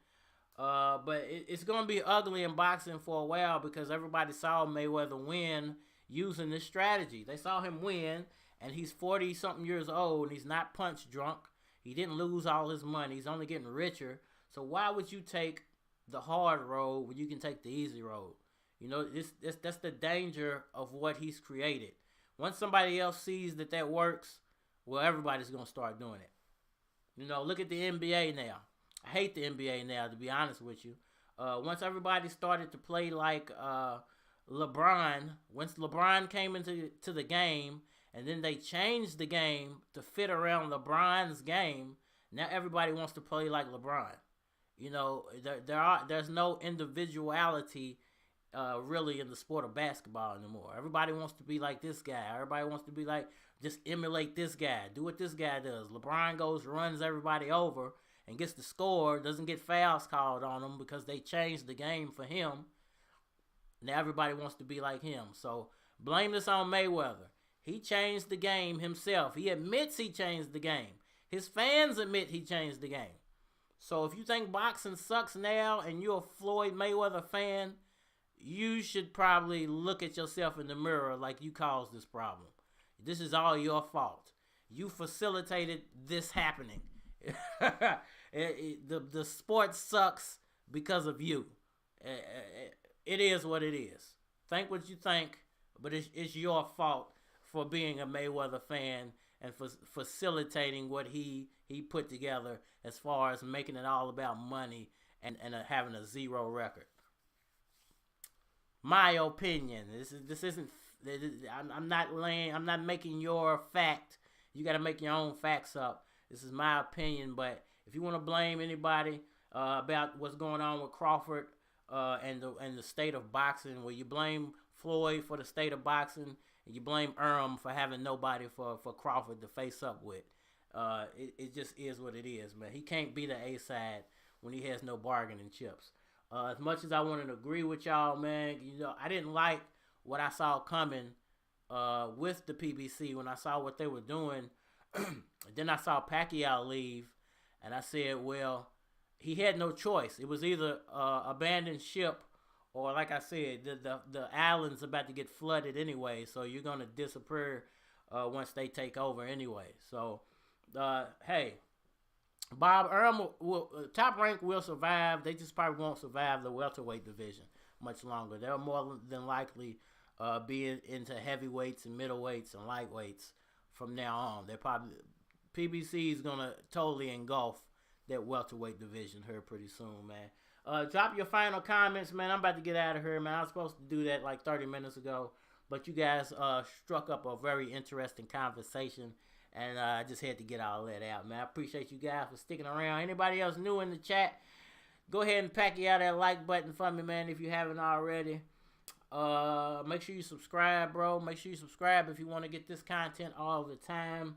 But it's going to be ugly in boxing for a while because everybody saw Mayweather win using this strategy. They saw him win, and he's 40-something years old, and he's not punch drunk. He didn't lose all his money. He's only getting richer. So why would you take the hard road when you can take the easy road? You know, that's the danger of what he's created. Once somebody else sees that works, well, everybody's going to start doing it. You know, look at the NBA now. I hate the NBA now, to be honest with you. Once everybody started to play like LeBron, once LeBron came into the game, and then they changed the game to fit around LeBron's game, now everybody wants to play like LeBron. You know, there's no individuality really in the sport of basketball anymore. Everybody wants to be like this guy. Everybody wants to be like, just emulate this guy. Do what this guy does. LeBron goes, runs everybody over, and gets the score, doesn't get fouls called on him because they changed the game for him. Now everybody wants to be like him. So blame this on Mayweather. He changed the game himself. He admits he changed the game. His fans admit he changed the game. So if you think boxing sucks now and you're a Floyd Mayweather fan, you should probably look at yourself in the mirror like you caused this problem. This is all your fault. You facilitated this happening. The sport sucks because of you. It is what it is. Think what you think, but it's your fault for being a Mayweather fan and for facilitating what he put together as far as making it all about money and having a 0 record. My opinion. This isn't. I'm not making your fact. You got to make your own facts up. This is my opinion. But if you want to blame anybody about what's going on with Crawford and the state of boxing, well, you blame Floyd for the state of boxing, and you blame for having nobody for Crawford to face up with. It just is what it is, man. He can't be the A side when he has no bargaining chips. As much as I wanted to agree with y'all, man, you know, I didn't like what I saw coming with the PBC when I saw what they were doing. Then I saw Pacquiao leave, and I said, well, he had no choice. It was either abandon ship or, like I said, the island's about to get flooded anyway, so you're going to disappear once they take over anyway. So, hey, Bob Earl will Top Rank will survive. They just probably won't survive the welterweight division much longer. They'll more than likely be into heavyweights and middleweights and lightweights from now on. They're probably PBC is gonna totally engulf that welterweight division here pretty soon, man. Drop your final comments, man. I'm about to get out of here, man. I was supposed to do that like 30 minutes ago, but you guys struck up a very interesting conversation, and I just had to get all that out, man. I appreciate you guys for sticking around. Anybody else new in the chat, go ahead and pack you out that like button for me, man, if you haven't already. Make sure you subscribe, bro. Make sure you subscribe if you want to get this content all the time.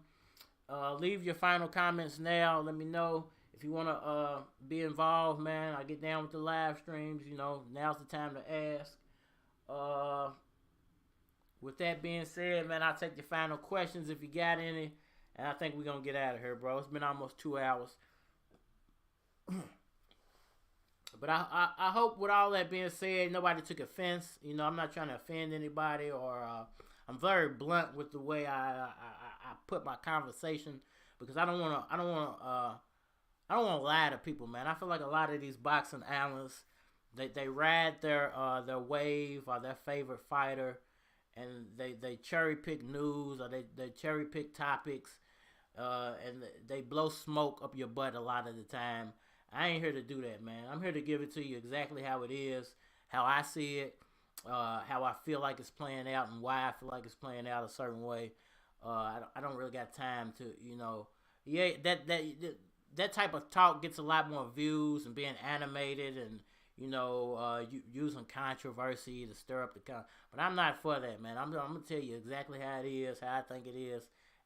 Leave your final comments now. Let me know if you want to be involved, man. I get down with the live streams. You know, now's the time to ask. With that being said, man, I'll take your final questions if you got any. And I think we're going to get out of here, bro. It's been almost 2 hours. But I hope with all that being said, nobody took offense. You know, I'm not trying to offend anybody, or I'm very blunt with the way I put my conversation, because I don't want to lie to people, man. I feel like a lot of these boxing analysts, they ride their wave or their favorite fighter, and they cherry pick news, or they cherry pick topics, and they blow smoke up your butt a lot of the time. I ain't here to do that, man. I'm here to give it to you exactly how it is, how I see it, how I feel like it's playing out, and why I feel like it's playing out a certain way. I don't really got time to, you know, yeah, that type of talk gets a lot more views and being animated and, you know, using controversy to stir up the but I'm not for that, man. I'm gonna tell you exactly how it is, how I think it is,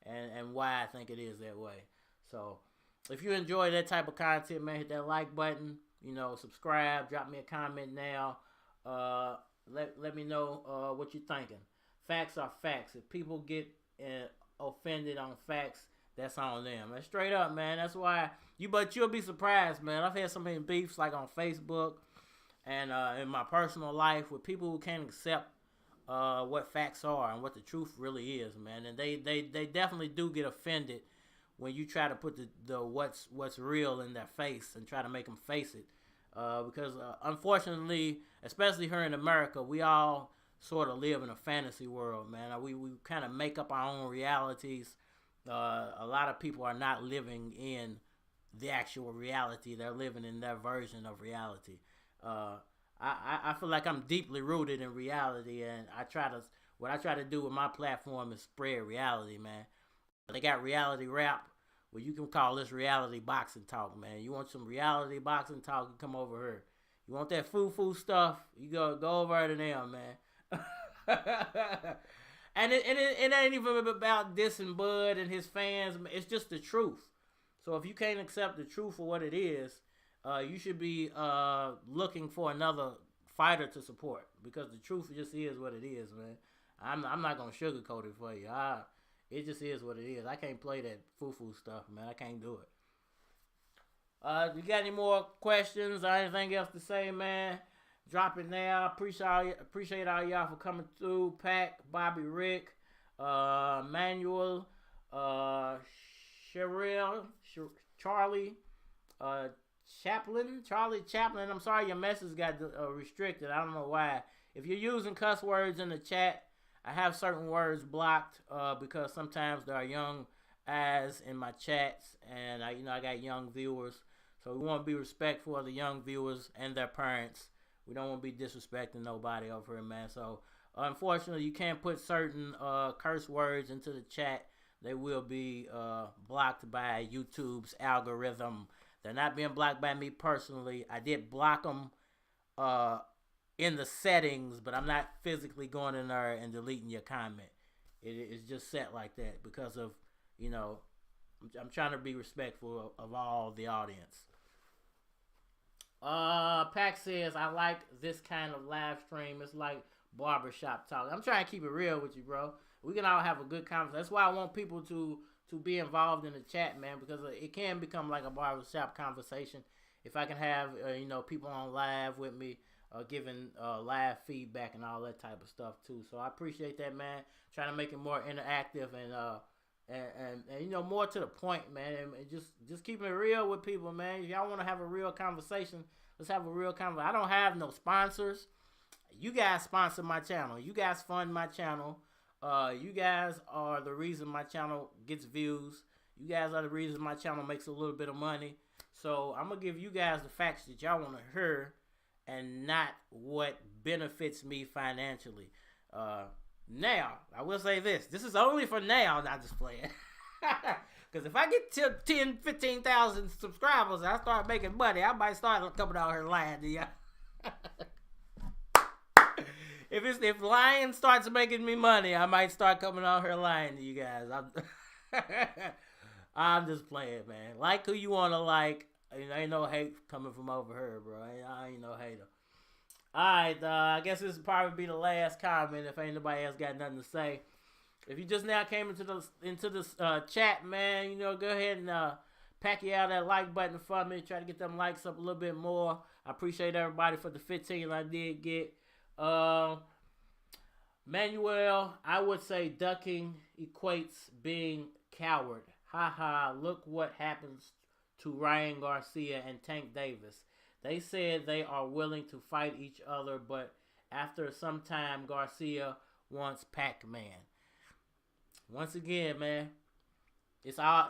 and why I think it is that way. So if you enjoy that type of content, man, hit that like button. You know, subscribe. Drop me a comment now. Let me know what you're thinking. Facts are facts. If people get offended on facts, that's on them. And straight up, man. That's why but you'll be surprised, man. I've had so many beefs like on Facebook and in my personal life with people who can't accept what facts are and what the truth really is, man. And they definitely do get offended when you try to put the what's real in their face and try to make them face it. Because unfortunately, especially here in America, we all sort of live in a fantasy world, man. We kind of make up our own realities. A lot of people are not living in the actual reality. They're living in their version of reality. I feel like I'm deeply rooted in reality, and what I try to do with my platform is spread reality, man. They got reality rap. Well, you can call this reality boxing talk, man. You want some reality boxing talk, you come over here. You want that foo-foo stuff, you go over to them, man. And it ain't even about dissing Bud and his fans. It's just the truth. So if you can't accept the truth for what it is, you should be looking for another fighter to support, because the truth just is what it is, man. I'm not going to sugarcoat it for you. It just is what it is. I can't play that foo-foo stuff, man. I can't do it. You got any more questions or anything else to say, man? Drop it now. Appreciate all y'all for coming through. Pac, Bobby, Rick, Manuel, Cheryl, Charlie, Charlie Chaplin. I'm sorry your message got restricted. I don't know why. If you're using cuss words in the chat, I have certain words blocked because sometimes there are young eyes in my chats, and I got young viewers, so we want to be respectful of the young viewers and their parents. We don't want to be disrespecting nobody over here, man. So unfortunately, you can't put certain curse words into the chat. They will be blocked by YouTube's algorithm. They're not being blocked by me personally. I did block them in the settings, but I'm not physically going in there and deleting your comment. It's just set like that because of, I'm trying to be respectful of all the audience. Pac says, I like this kind of live stream. It's like barbershop talk. I'm trying to keep it real with you, bro. We can all have a good conversation. That's why I want people to be involved in the chat, man, because it can become like a barbershop conversation. If I can have, people on live with me, giving live feedback and all that type of stuff too. So I appreciate that, man. Trying to make it more interactive and and you know, more to the point, man. And just keeping it real with people, man. If y'all want to have a real conversation, let's have a real conversation. I don't have no sponsors. You guys sponsor my channel. You guys fund my channel. You guys are the reason my channel gets views. You guys are the reason my channel makes a little bit of money. So I'm gonna give you guys the facts that y'all want to hear, and not what benefits me financially. Now, I will say this. This is only for now, not just playing. Because if I get to 10, 15,000 subscribers and I start making money, I might start coming out here lying to y'all. If lying starts making me money, I might start coming out here lying to you guys. I'm just playing, man. Like who you want to like. Ain't no hate coming from over here, bro. I ain't no hater. Alright, I guess this will probably be the last comment if ain't nobody else got nothing to say. If you just now came into this chat, man, you know, go ahead and pack you out that like button for me. Try to get them likes up a little bit more. I appreciate everybody for the 15 I did get. Manuel, I would say ducking equates being coward. Haha, look what happens to Ryan Garcia and Tank Davis. They said they are willing to fight each other, but after some time, Garcia wants Pacman. Once again, man, it's all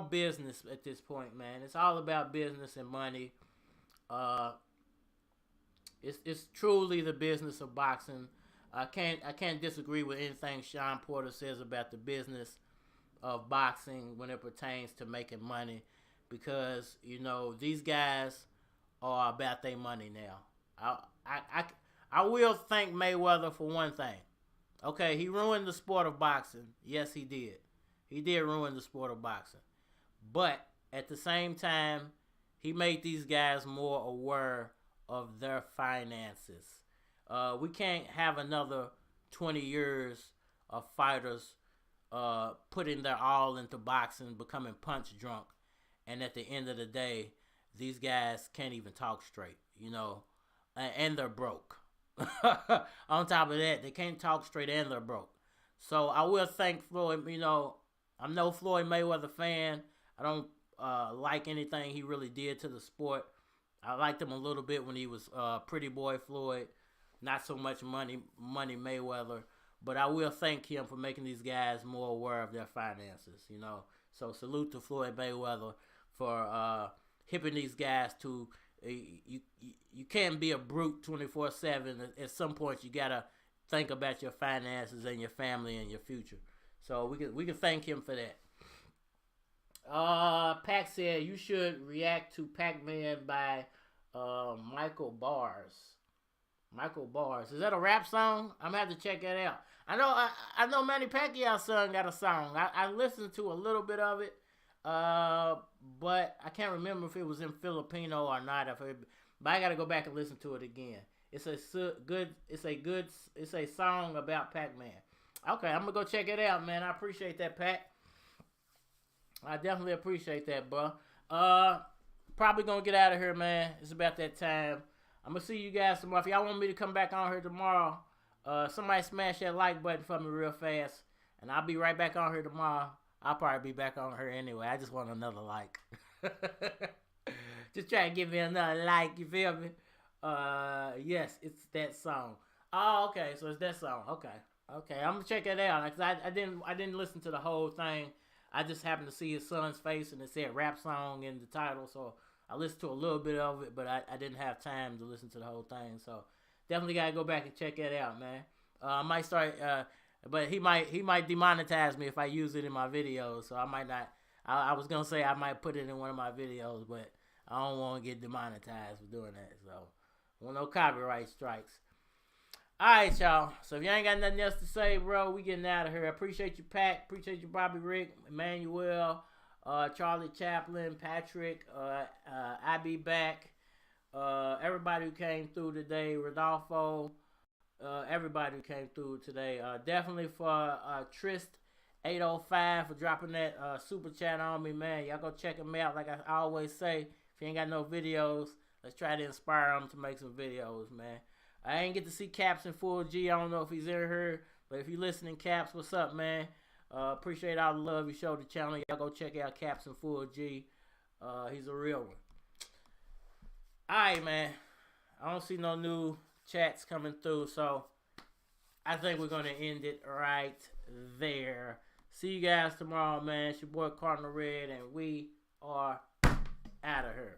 business at this point, man. It's all about business and money. It's truly the business of boxing. I can't disagree with anything Sean Porter says about the business of boxing when it pertains to making money. Because, you know, these guys are about their money now. I will thank Mayweather for one thing. Okay, he ruined the sport of boxing. Yes, he did. He did ruin the sport of boxing. But at the same time, he made these guys more aware of their finances. We can't have another 20 years of fighters putting their all into boxing, becoming punch drunk. And at the end of the day, these guys can't even talk straight, you know, and they're broke. On top of that, they can't talk straight and they're broke. So I will thank Floyd. You know, I'm no Floyd Mayweather fan. I don't like anything he really did to the sport. I liked him a little bit when he was Pretty Boy Floyd. Not so much Money Mayweather. But I will thank him for making these guys more aware of their finances, you know. So salute to Floyd Mayweather for hipping these guys to you can't be a brute 24/7. At some point, you gotta think about your finances and your family and your future. So we can thank him for that. Pac said you should react to Pacman by Michael Bars. Michael Bars. Is that a rap song? I'm gonna have to check that out. I know Manny Pacquiao's son got a song. I listened to a little bit of it. But I can't remember if it was in Filipino or not. But I gotta go back and listen to it again. It's a song about Pacman. Okay, I'm gonna go check it out, man. I appreciate that, Pac. I definitely appreciate that, bro. Probably gonna get out of here, man. It's about that time. I'm gonna see you guys tomorrow. If y'all want me to come back on here tomorrow, somebody smash that like button for me real fast, and I'll be right back on here tomorrow. I'll probably be back on her anyway. I just want another like. Just try to give me another like, you feel me? Yes, it's that song. Oh, okay, so it's that song. Okay, I'm gonna check it out. Cause I didn't listen to the whole thing. I just happened to see his son's face and it said rap song in the title, so I listened to a little bit of it, but I didn't have time to listen to the whole thing. So definitely gotta go back and check that out, man. I might start. But he might demonetize me if I use it in my videos, so I might not. I was gonna say I might put it in one of my videos, but I don't want to get demonetized for doing that. So, want no copyright strikes. All right, y'all. So if you ain't got nothing else to say, bro, we getting out of here. I appreciate you, Pat. Appreciate you, Bobby Rick, Emmanuel, Charlie Chaplin, Patrick. I be back. Everybody who came through today, Rodolfo. Everybody who came through today. Definitely for Trist805 for dropping that super chat on me, man. Y'all go check him out. Like I always say, if you ain't got no videos, let's try to inspire him to make some videos, man. I ain't get to see Caps in full G. I don't know if he's in here, but if you listening, Caps, what's up, man? Appreciate all the love you showed the channel. Y'all go check out Caps and Full G. He's a real one. Alright, man. I don't see no new chats coming through, so I think we're going to end it right there. See you guys tomorrow, man. It's your boy Cardinal Red, and we are out of here.